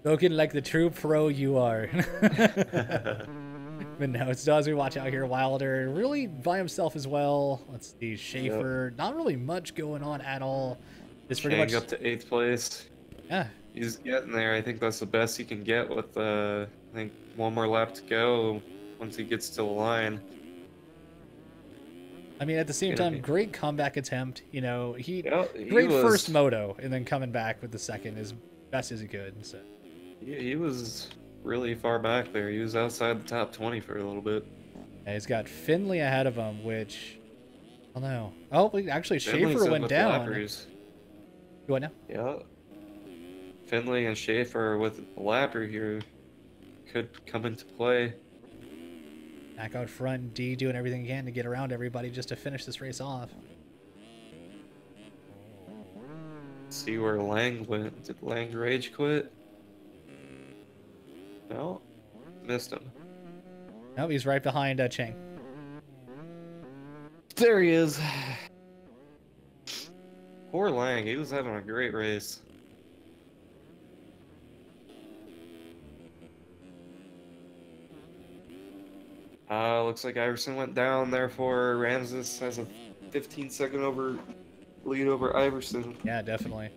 Spoken like the true pro you are. But no, it's as we watch out here, Wilder really by himself as well. Let's see, Schaefer, not really much going on at all. It's pretty much up to 8th place. Yeah. He's getting there. I think that's the best he can get with, I think, one more lap to go once he gets to the line. I mean, at the same time, great comeback attempt. You know, he was, first moto, and then coming back with the second as best as he could. So he was really far back there. He was outside the top 20 for a little bit. yeah, he's got Finley ahead of him, which I don't know. Oh, actually, Schaefer went down. What now? Yeah. Finley and Schaefer with the lapper here could come into play. Back out front, D doing everything he can to get around everybody just to finish this race off. See where Lang went. Did Lang rage quit? No, missed him. No, he's right behind Chang. There he is. Poor Lang, he was having a great race. Looks like Iverson went down, therefore Ramses has a 15-second lead over Iverson. Yeah, definitely.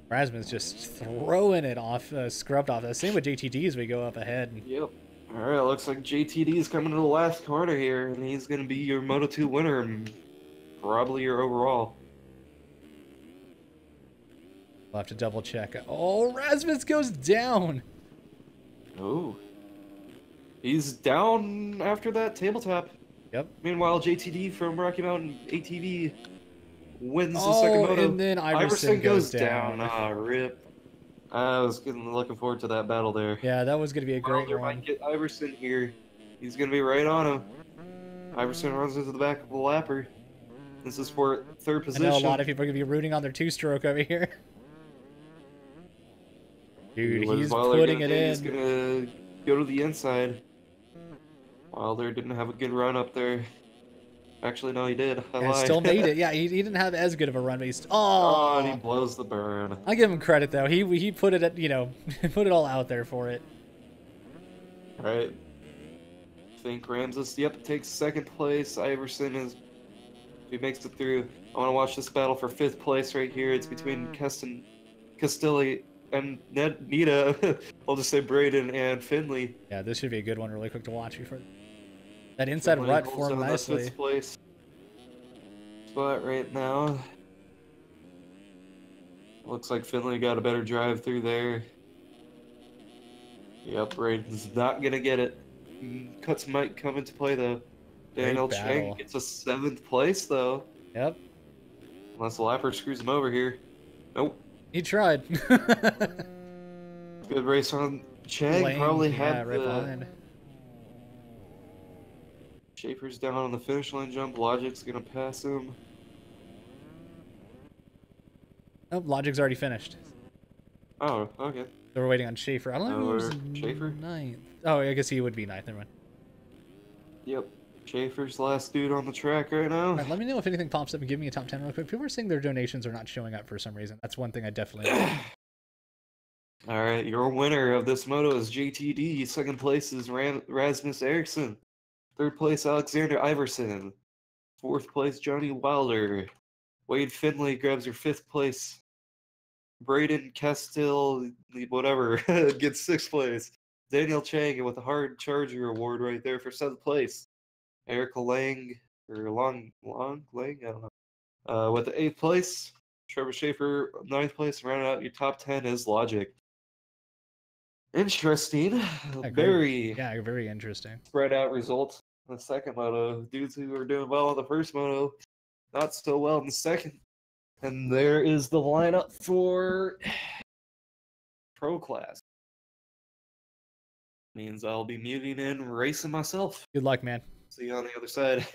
Rasmus just throwing it off, scrubbed off. The same with JTD as we go up ahead. Yep. Alright, looks like JTD is coming to the last corner here, and he's going to be your Moto2 winner, and probably your overall. We'll have to double check. Oh, Rasmus goes down. Oh. He's down after that tabletop. Yep. Meanwhile, JTD from Rocky Mountain ATV wins the second moto. And then Iverson goes down. Ah, rip. I was looking forward to that battle there. Yeah, that was going to be a great Wilder run. might get Iverson here. He's going to be right on him. Iverson runs into the back of the lapper. This is for third position. I know a lot of people are going to be rooting on their two-stroke over here. Dude, he's putting it in. He's going to go to the inside. Wilder didn't have a good run up there. Actually, no, he did. I lied. Still made it. Yeah, he didn't have as good of a run, but he's... Oh, and he blows the burn. I give him credit, though. He put it, you know, put it all out there for it. All right. I think Ramses, yep, takes second place. Iverson is... He makes it through. I want to watch this battle for 5th place right here. It's between Castelli and Nita. I'll just say Braden and Finley. Yeah, this should be a good one really quick to watch before... That inside rut formed nicely. 5th place spot right now. Looks like Finley got a better drive through there. Yep, Braden's not gonna get it. Cuts might come into play though. Daniel Chang gets a 7th place though. Yep. Unless the lapper screws him over here. Nope. He tried. Good race on Chang. Lane, Probably had right the... behind. Schaefer's down on the finish line jump. Logic's gonna pass him. Oh, Logic's already finished. Oh, okay. So we're waiting on Schaefer. I don't know if Or Schaefer? 9th. Oh, I guess he would be 9th. Never mind. Yep. Schaefer's last dude on the track right now. All right, let me know if anything pops up and give me a top 10 real quick. People are saying their donations are not showing up for some reason. That's one thing I definitely All right, your winner of this moto is JTD. 2nd place is Rasmus Eriksson. 3rd place, Alexander Iverson. 4th place, Johnny Wilder. Wade Finley grabs your 5th place. Braden Castile, whatever, gets 6th place. Daniel Chang with a hard charger award right there for 7th place. Erica Lang, or Lang, I don't know. With the 8th place. Trevor Schaefer, 9th place. Rounding out your top 10 is Logic. Interesting. Very interesting. Spread out results in the second moto. Dudes who were doing well in the first moto, not so well in the second. And there is the lineup for Pro Class. Means I'll be muting and racing myself. Good luck, man. See you on the other side.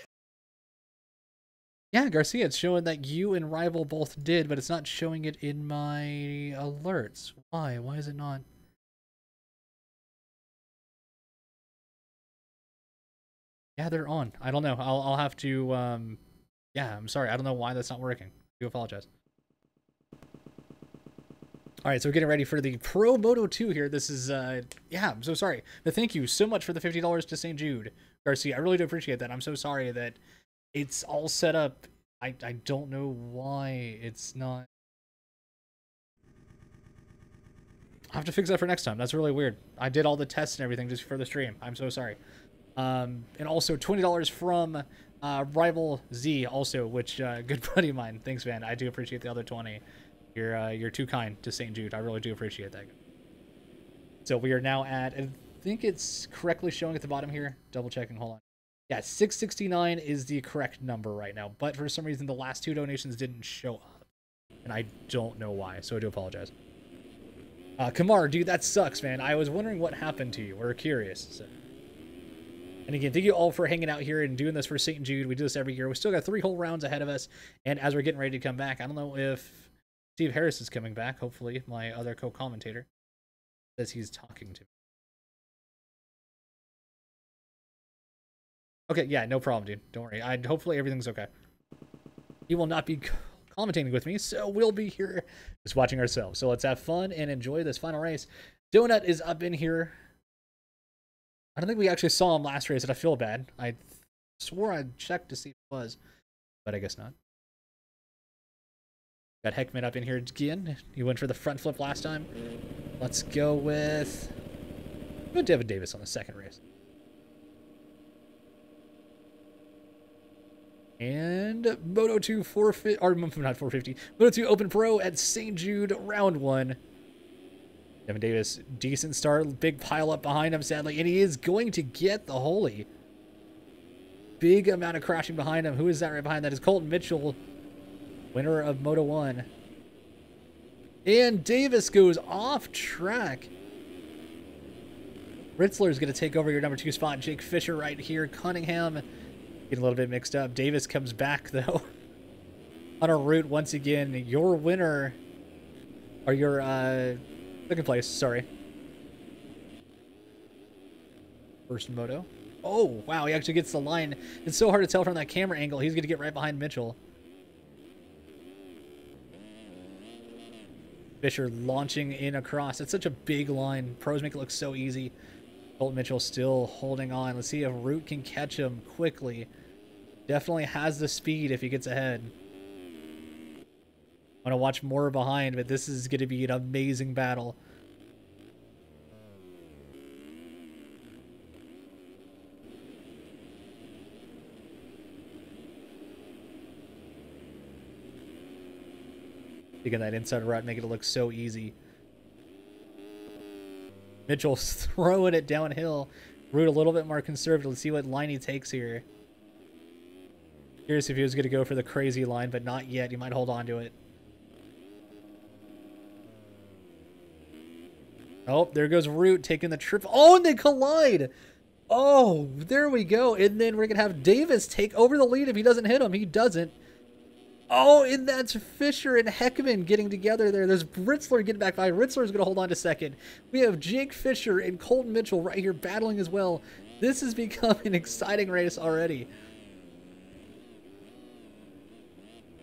Yeah, Garcia, it's showing that you and Rival both did, but it's not showing it in my alerts. Why? Why is it not? Yeah, they're on. I don't know. I'll have to, yeah, I'm sorry. I don't know why that's not working. I do apologize. All right, so we're getting ready for the Pro Moto 2 here. This is, yeah, I'm so sorry. But thank you so much for the $50 to St. Jude, Garcia. I really do appreciate that. I'm so sorry that it's all set up. I don't know why it's not. I'll have to fix that for next time. That's really weird. I did all the tests and everything just for the stream. I'm so sorry. And also $20 from Rival Z also, which good buddy of mine. Thanks, man. I do appreciate the other 20. You're too kind to St. Jude. I really do appreciate that. So we are now at, I think it's correctly showing at the bottom here. Double checking. Hold on. Yeah, 669 is the correct number right now. But for some reason, the last 2 donations didn't show up. And I don't know why, so I do apologize. Kamar, dude, that sucks, man. I was wondering what happened to you. We're curious. So. And again, thank you all for hanging out here and doing this for St. Jude. We do this every year. We still got 3 whole rounds ahead of us. And as we're getting ready to come back, I don't know if Steve Harris is coming back. Hopefully, my other co-commentator says he's talking to me. Okay, yeah, no problem, dude. Don't worry. Hopefully everything's okay. He will not be commentating with me, so we'll be here just watching ourselves. So let's have fun and enjoy this final race. Donut is up in here. I don't think we actually saw him last race, and I feel bad. I swore I checked to see if it was, but I guess not. Got Heckman up in here again. He went for the front flip last time. Let's go with Devin Davis on the second race. And Moto2 450, or not 450, Moto2 Open Pro at St. Jude, round 1. Devin Davis, decent start, big pile up behind him, sadly, and he is going to get the holy. Big amount of crashing behind him. Who is that right behind that? Is Colton Mitchell, winner of Moto 1. And Davis goes off track. Ritzler is going to take over your number 2 spot. Jake Fisher right here. Cunningham getting a little bit mixed up. Davis comes back, though, on a route once again. Your winner, or your second place, sorry. First moto. Oh, wow, he actually gets the line. It's so hard to tell from that camera angle. He's going to get right behind Mitchell. Fisher launching in across. It's such a big line. Pros make it look so easy. Colton Mitchell still holding on. Let's see if Root can catch him quickly. Definitely has the speed if he gets ahead. I want to watch more behind, but this is going to be an amazing battle. Taking that inside rut, making it look so easy. Mitchell's throwing it downhill. Root a little bit more conservative. Let's see what line he takes here. Curious if he was going to go for the crazy line, but not yet. He might hold on to it. Oh, there goes Root taking the trip. Oh, and they collide. Oh, there we go. And then we're going to have Davis take over the lead if he doesn't hit him. He doesn't. Oh, and that's Fisher and Heckman getting together there. There's Ritzler getting back by. Ritzler's going to hold on to second. We have Jake Fisher and Colton Mitchell right here battling as well. This has become an exciting race already.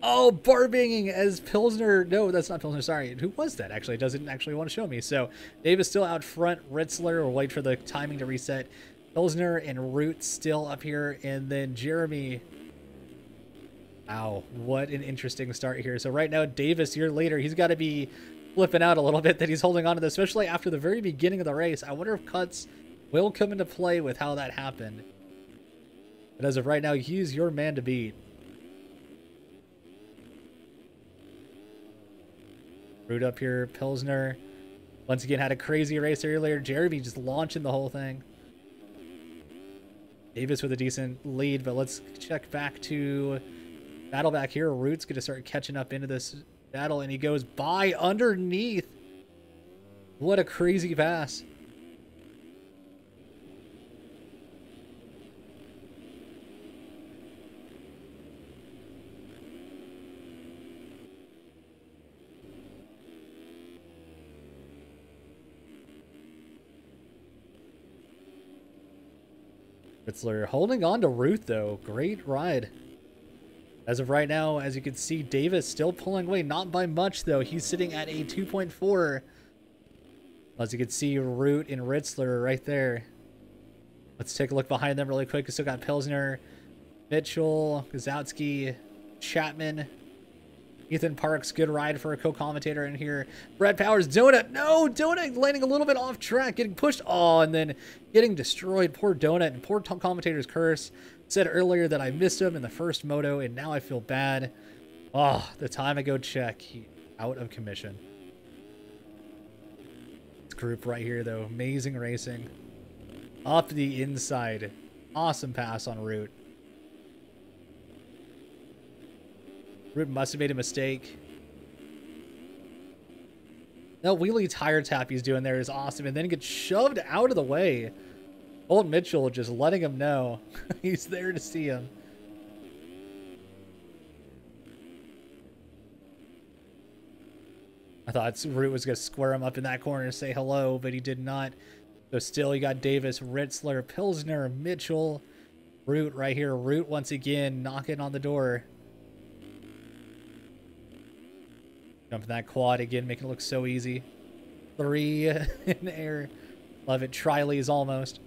Oh, bar banging as Pilsner. No, that's not Pilsner. Sorry. Who was that? Actually, it doesn't actually want to show me. So Davis still out front. Ritzler will wait for the timing to reset. Pilsner and Root still up here. And then Jeremy. Wow, what an interesting start here. So right now, Davis, year later, he's got to be flipping out a little bit that he's holding on to this, especially after the very beginning of the race. I wonder if cuts will come into play with how that happened. But as of right now, he's your man to beat. Root up here, Pilsner. Once again, had a crazy race earlier. Jeremy just launching the whole thing. Davis with a decent lead, but let's check back to battle back here. Root's going to start catching up into this battle, and he goes by underneath. What a crazy pass. Ritzler holding on to Root, though. Great ride. As of right now, as you can see, Davis still pulling away. Not by much, though. He's sitting at a 2.4. As you can see, Root and Ritzler right there. Let's take a look behind them really quick. We still got Pilsner, Mitchell, Gazowski, Chapman, Ethan Parks. Good ride for a co-commentator in here. Brad Powers, Donut. No, Donut landing a little bit off track, getting pushed. Oh, and then getting destroyed. Poor Donut and poor commentator's curse. Said earlier that I missed him in the first moto, and now I feel bad. Oh, the time I go check, he out of commission. This group right here, though, amazing racing. Up the inside. Awesome pass on Root. Root must have made a mistake. That wheelie tire tap he's doing there is awesome, and then gets shoved out of the way. Old Mitchell just letting him know he's there to see him. I thought Root was going to square him up in that corner and say hello, but he did not. So still, you got Davis, Ritzler, Pilsner, Mitchell, Root right here. Root once again knocking on the door. Jumping that quad again, making it look so easy. 3 in air. Love it. Triley's almost.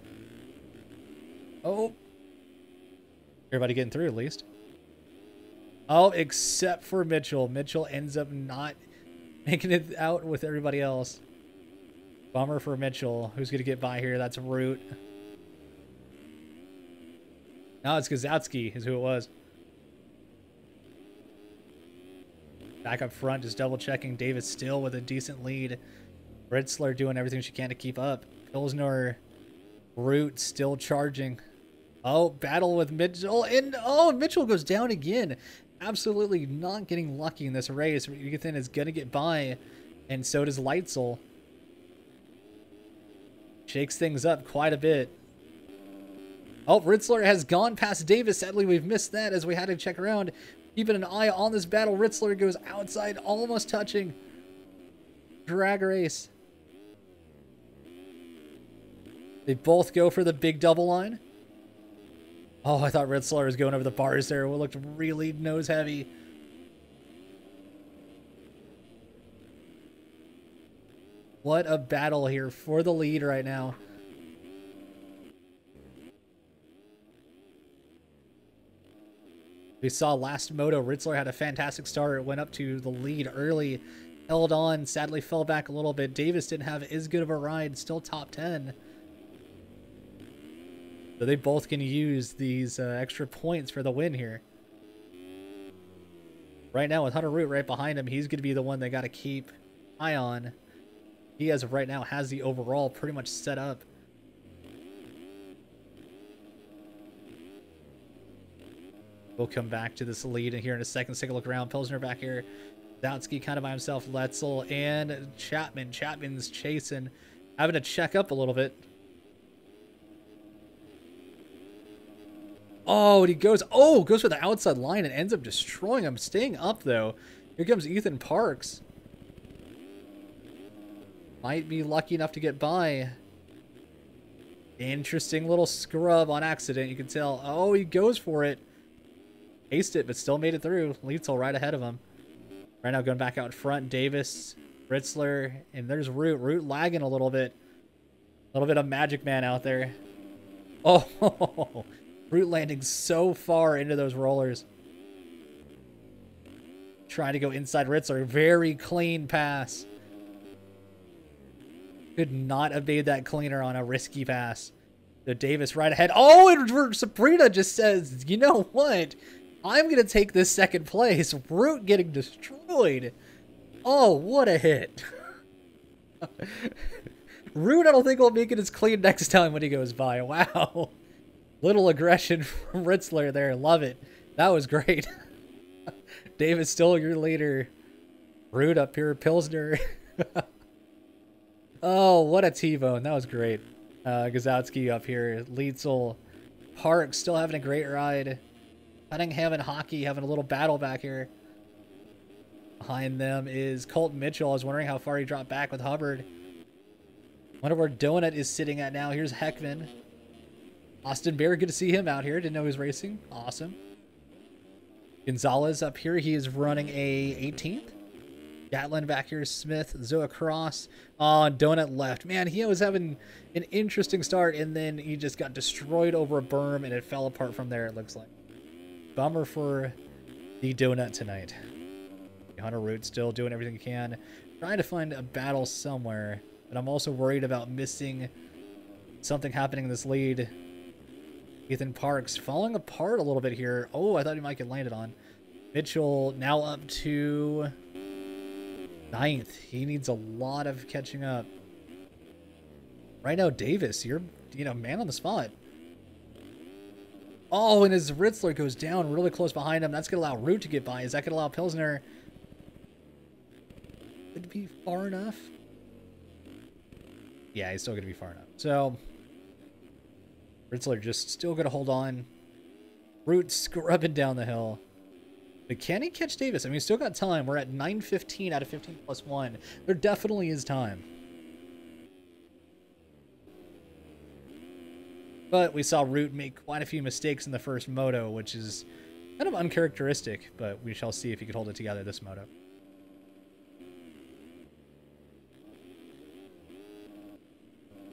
Oh. Everybody getting through at least. Oh, except for Mitchell. Mitchell ends up not making it out with everybody else. Bummer for Mitchell. Who's going to get by here? That's Root. No, it's Gazowski is who it was. Back up front, just double checking. Davis still with a decent lead. Ritzler doing everything she can to keep up. Pilsner, Root still charging. Oh, battle with Mitchell. And oh, Mitchell goes down again. Absolutely not getting lucky in this race. Ethan is going to get by, and so does Leitzel. Shakes things up quite a bit. Oh, Ritzler has gone past Davis. Sadly, we've missed that as we had to check around. Keeping an eye on this battle. Ritzler goes outside, almost touching. Drag race. They both go for the big double line. Oh, I thought Ritzler was going over the bars there. It looked really nose heavy. What a battle here for the lead right now. We saw last moto, Ritzler had a fantastic start. It went up to the lead early, held on, sadly fell back a little bit. Davis didn't have as good of a ride, still top 10. So they both can use these extra points for the win here. Right now with Hunter Root right behind him, he's going to be the one they got to keep eye on. He as of right now has the overall pretty much set up. We'll come back to this lead in here in a second. Let's take a look around. Pilsner back here. Zowski kind of by himself. Letzel and Chapman. Chapman's chasing. Having to check up a little bit. Oh, and he goes for the outside line and ends up destroying him. Staying up, though. Here comes Ethan Parks. Might be lucky enough to get by. Interesting little scrub on accident. You can tell. Oh, he goes for it. Aced it, but still made it through. Lietzel right ahead of him. Right now going back out front. Davis, Ritzler, and there's Root. Root lagging a little bit. A little bit of Magic Man out there. Oh, Root landing so far into those rollers. Trying to go inside Ritzler. Very clean pass. Could not have made that cleaner on a risky pass. So Davis right ahead. Oh, and Sabrina just says, you know what? I'm going to take this second place. Root getting destroyed. Oh, what a hit. Root, I don't think will make it as clean next time when he goes by. Wow. Little aggression from Ritzler there. Love it. That was great. Davis still your leader. Root up here. Pilsner. Oh, what a T-bone. That was great. Gazowski up here. Lietzel. Park still having a great ride. Cunningham and Hockey having a little battle back here. Behind them is Colton Mitchell. I was wondering how far he dropped back with Hubbard. Wonder where Donut is sitting at now. Here's Heckman. Austin Bear, good to see him out here. Didn't know he was racing. Awesome. Gonzalez up here. He is running a 18th. Gatlin back here. Smith. Zoa Cross. Oh, Donut left. Man, he was having an interesting start, and then he just got destroyed over a berm, and it fell apart from there, it looks like. Bummer for the Donut tonight. Hunter Root still doing everything he can. Trying to find a battle somewhere, but I'm also worried about missing something happening in this lead. Ethan Parks falling apart a little bit here. Oh, I thought he might get landed on. Mitchell now up to 9th. He needs a lot of catching up. Right now, Davis, you're, man on the spot. Oh, and as Ritzler goes down really close behind him, that's going to allow Root to get by. Is that going to allow Pilsner to be far enough? Yeah, he's still going to be far enough. So, Ritzler just still going to hold on. Root scrubbing down the hill. But can he catch Davis? I mean, he's still got time. We're at 9:15 out of 15 plus 1. There definitely is time. But we saw Root make quite a few mistakes in the first moto, which is kind of uncharacteristic, but we shall see if he can hold it together this moto.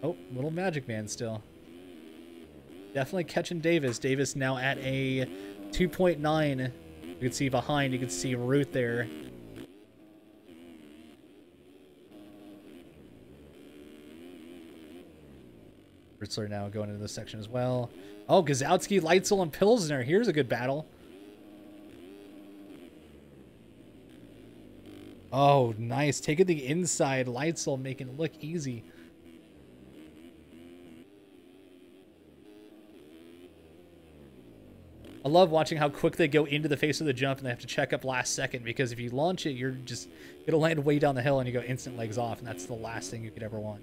Oh, little Magic Man still. Definitely catching Davis. Davis now at a 2.9. You can see behind, you can see Root there. Ritzler now going into this section as well. Oh, Gazowski, Leitzel, and Pilsner. Here's a good battle. Oh, nice. Taking the inside. Leitzel making it look easy. I love watching how quick they go into the face of the jump and they have to check up last second, because if you launch it, you're just going to land way down the hill and you go instant legs off, and that's the last thing you could ever want.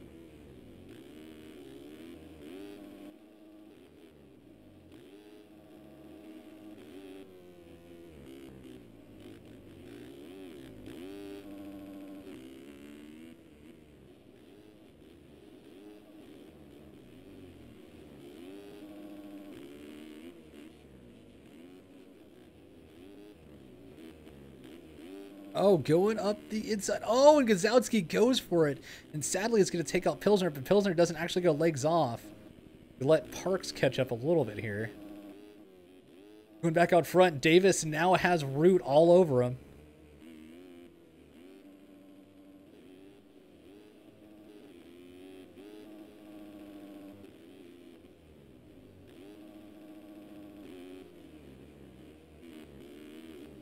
Oh, going up the inside. Oh, and Gazowski goes for it. And sadly, it's going to take out Pilsner, but Pilsner doesn't actually go legs off. We let Parks catch up a little bit here. Going back out front, Davis now has Root all over him.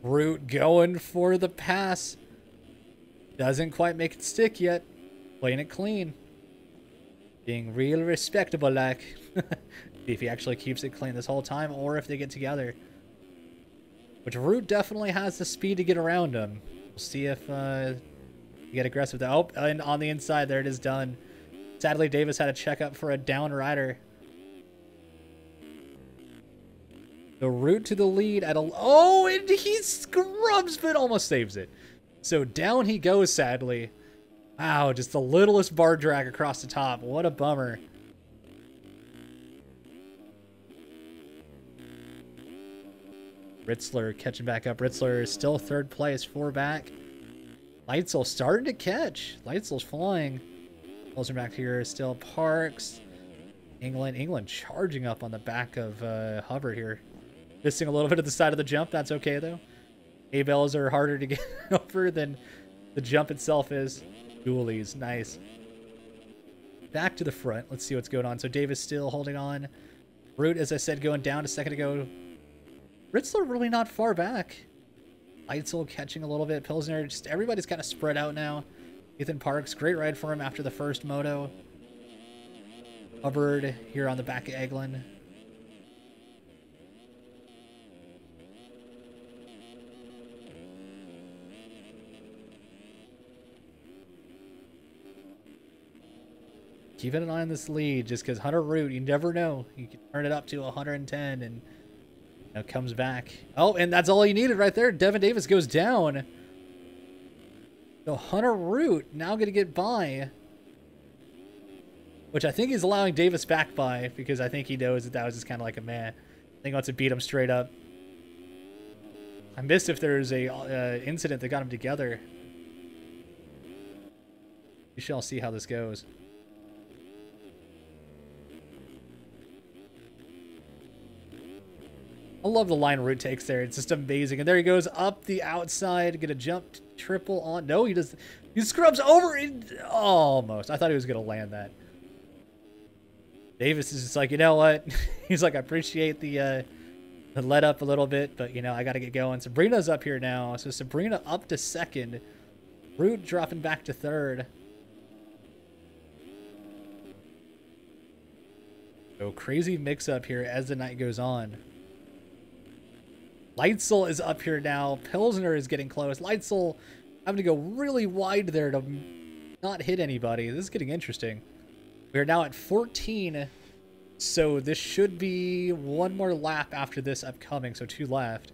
Root going for the pass. Doesn't quite make it stick yet. Playing it clean. Being real respectable like. See if he actually keeps it clean this whole time, or if they get together. Which Root definitely has the speed to get around him. We'll see if you get aggressive there. Oh, and on the inside there it is done. Sadly, Davis had a checkup for a down rider. The Root to the lead at a... Oh, and he scrubs, but almost saves it. So down he goes, sadly. Wow, just the littlest bar drag across the top. What a bummer. Ritzler catching back up. Ritzler is still third place, 4 back. Leitzel starting to catch. Leitzel's flying. Pilsner back here, still Parks. England charging up on the back of Hubbard here. Missing a little bit of the side of the jump. That's okay, though. A-bells are harder to get over than the jump itself is. Dualies, nice. Back to the front. Let's see what's going on. So Davis still holding on. Root, as I said, going down a second ago. Ritzler really not far back. Leitzel catching a little bit. Pilsner, just everybody's kind of spread out now. Ethan Parks, great ride for him after the first moto. Hubbard here on the back of Eglin. Keeping an eye on this lead, just because Hunter Root, you never know. You can turn it up to 110 and comes back. Oh, and that's all he needed right there. Devin Davis goes down. So Hunter Root now going to get by. Which I think he's allowing Davis back by, because I think he knows that was just kind of like a meh. I think he wants to beat him straight up. I missed if there's a incident that got him together. We shall see how this goes. I love the line Root takes there. It's just amazing. And there he goes up the outside. Gonna jump triple on. No, he does. He scrubs over it. Almost. I thought he was gonna land that. Davis is just like, you know what? He's like, I appreciate the let up a little bit, but I got to get going. Sabrina's up here now. So Sabrina up to second. Root dropping back to third. So crazy mix up here as the night goes on. Leitzel is up here now. Pilsner is getting close. Leitzel having to go really wide there to not hit anybody. This is getting interesting. We are now at 14 So this should be one more lap after this upcoming, so 2 left.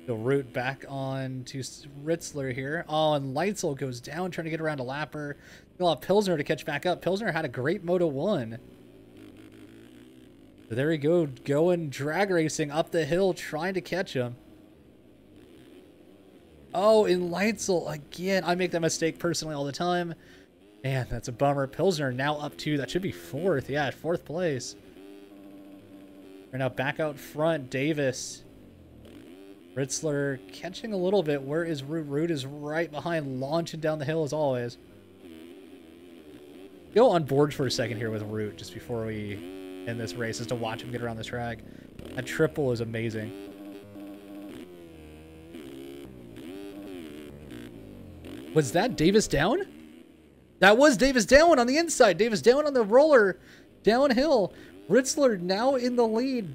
The route back on to Ritzler here. Oh, and Leitzel goes down trying to get around a lapper. We'll have Pilsner to catch back up. Pilsner had a great Moto 1. So there we go, going drag racing up the hill, trying to catch him. Oh, and Leitzel again. I make that mistake personally all the time. Man, that's a bummer. Pilsner now up to, that should be 4th. Yeah, 4th place. We're now back out front. Davis. Ritzler catching a little bit. Where is Root? Root is right behind, launching down the hill as always. Go on board for a second here with Root just before we end this race, just to watch him get around the track. That triple is amazing. Was that Davis down? That was Davis down on the inside. Davis down on the roller downhill. Ritzler now in the lead.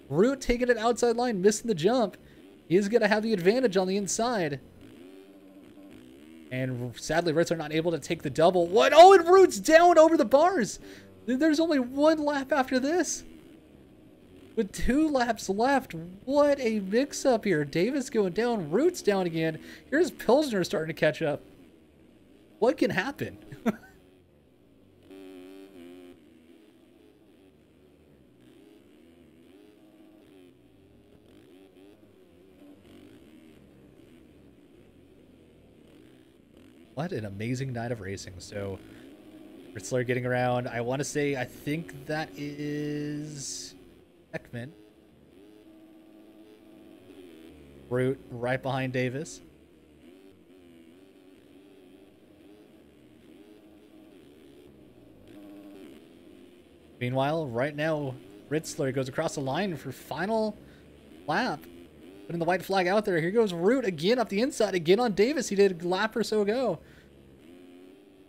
Root taking it outside line, missing the jump. He is going to have the advantage on the inside. And sadly, Ritzler not able to take the double. What? Oh, and Root's down over the bars. There's only 1 lap after this. With 2 laps left. What a mix-up here. Davis going down. Root's down again. Here's Pilsner starting to catch up. What can happen? What an amazing night of racing. So, Ritzler getting around. I want to say, I think that is Ekman. Root right behind Davis. Meanwhile, right now, Ritzler goes across the line for final lap. Putting the white flag out there. Here goes Root again up the inside. Again on Davis. He did a lap or so ago.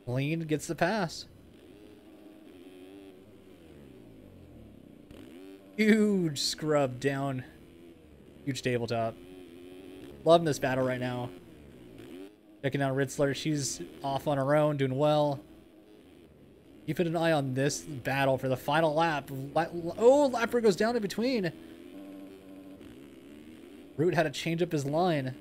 Lean gets the pass. Huge scrub down. Huge tabletop. Loving this battle right now. Checking out Ritzler. She's off on her own, doing well. Keeping an eye on this battle for the final lap. Oh, lapper goes down in between. Root had to change up his line.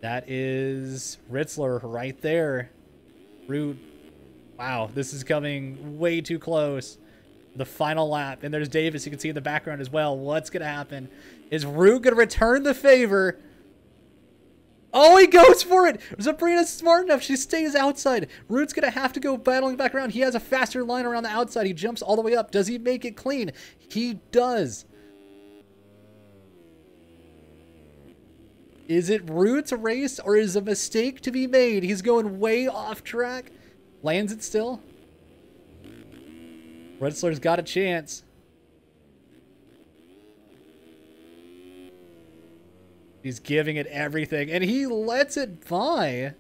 That is Ritzler right there. Root. Wow, this is coming way too close. The final lap. And there's Davis, you can see in the background as well. What's going to happen? Is Root going to return the favor? Oh, he goes for it. Sabrina's smart enough. She stays outside. Root's going to have to go battling back around. He has a faster line around the outside. He jumps all the way up. Does he make it clean? He does. Is it Root's race or is a mistake to be made? He's going way off track. Lands it still. Ritzler's got a chance. He's giving it everything, and he lets it by.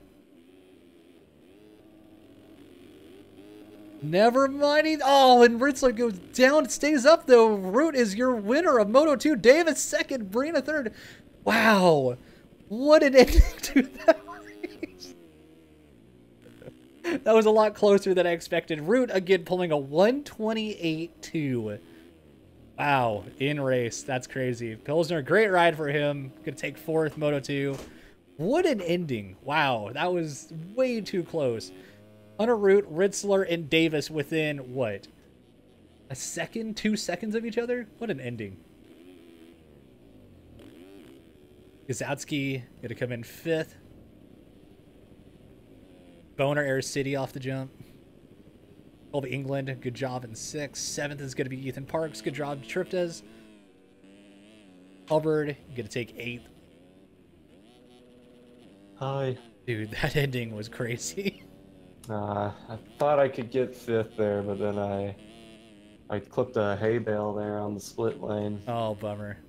Never mind. Oh, and Ritzler goes down, stays up, though. Root is your winner of Moto 2. Davis second, Brina third. Wow. What an ending to that race. That was a lot closer than I expected. Root, again, pulling a 128.2. Wow, in race. That's crazy. Pilsner, great ride for him. Gonna take 4th, Moto 2. What an ending. Wow, that was way too close. Hunter Root, Ritzler, and Davis within, what? A second? 2 seconds of each other? What an ending. Gazowski gonna come in 5th. Boner Air City off the jump. Colby England, good job in 6th. 7th is going to be Ethan Parks. Good job, Triptes. Hubbard, going to take 8th. Hi. Dude, that ending was crazy. I thought I could get 5th there, but then I clipped a hay bale there on the split lane. Oh, bummer.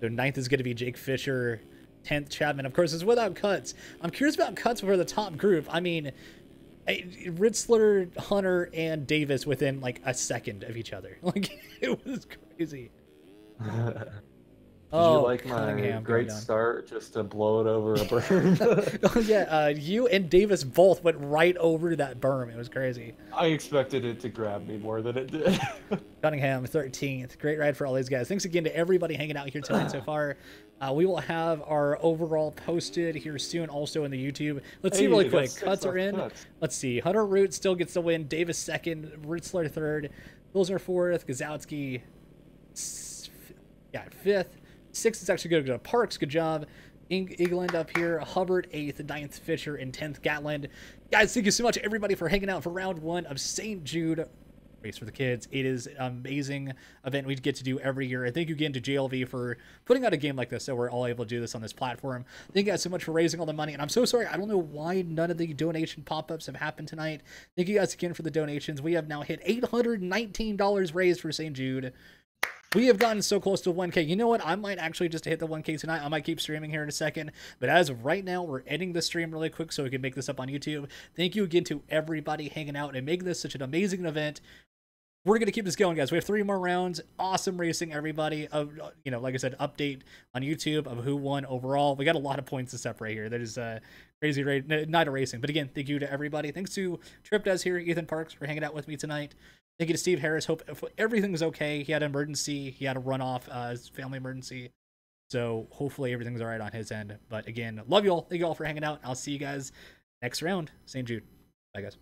So 9th is going to be Jake Fisher. 10th, Chapman, of course, is without cuts. I'm curious about cuts for the top group. I mean, Ritzler, Hunter, and Davis within like a second of each other. Like, it was crazy. Did you Oh, like my Cunningham going great down. start just to blow it over a berm? Oh yeah, you and Davis both went right over that berm. It was crazy. I expected it to grab me more than it did. Cunningham, 13th. Great ride for all these guys. Thanks again to everybody hanging out here tonight so far. We will have our overall posted here soon, also in the YouTube. Let's see really quick. Cuts are in. Let's see. Hunter Root still gets the win. Davis second. Ritzler third. Pilsner fourth. Gazowski, yeah, fifth. Sixth is actually good to Parks. Good job. England up here. Hubbard, 8th. 9th, Fisher. And 10th, Gatland. Guys, thank you so much, everybody, for hanging out for round 1 of St. Jude Race for the Kids. It is an amazing event we get to do every year. And thank you again to JLV for putting out a game like this so we're all able to do this on this platform. Thank you guys so much for raising all the money. And I'm so sorry, I don't know why none of the donation pop-ups have happened tonight. Thank you guys again for the donations. We have now hit $819 raised for St. Jude. We have gotten so close to 1K. You know what? I might actually just hit the 1K tonight. I might keep streaming here in a second. But as of right now, we're ending the stream really quick so we can make this up on YouTube. Thank you again to everybody hanging out and making this such an amazing event. We're going to keep this going, guys. We have 3 more rounds. Awesome racing, everybody. Like I said, update on YouTube of who won overall. We got a lot of points to separate here. That is a crazy night of racing. But again, thank you to everybody. Thanks to Trip Des here, Ethan Parks, for hanging out with me tonight. Thank you to Steve Harris. Hope everything's okay. He had an emergency. He had a runoff, his family emergency. So hopefully everything's all right on his end. But again, love you all. Thank you all for hanging out. I'll see you guys next round. St. Jude. Bye, guys.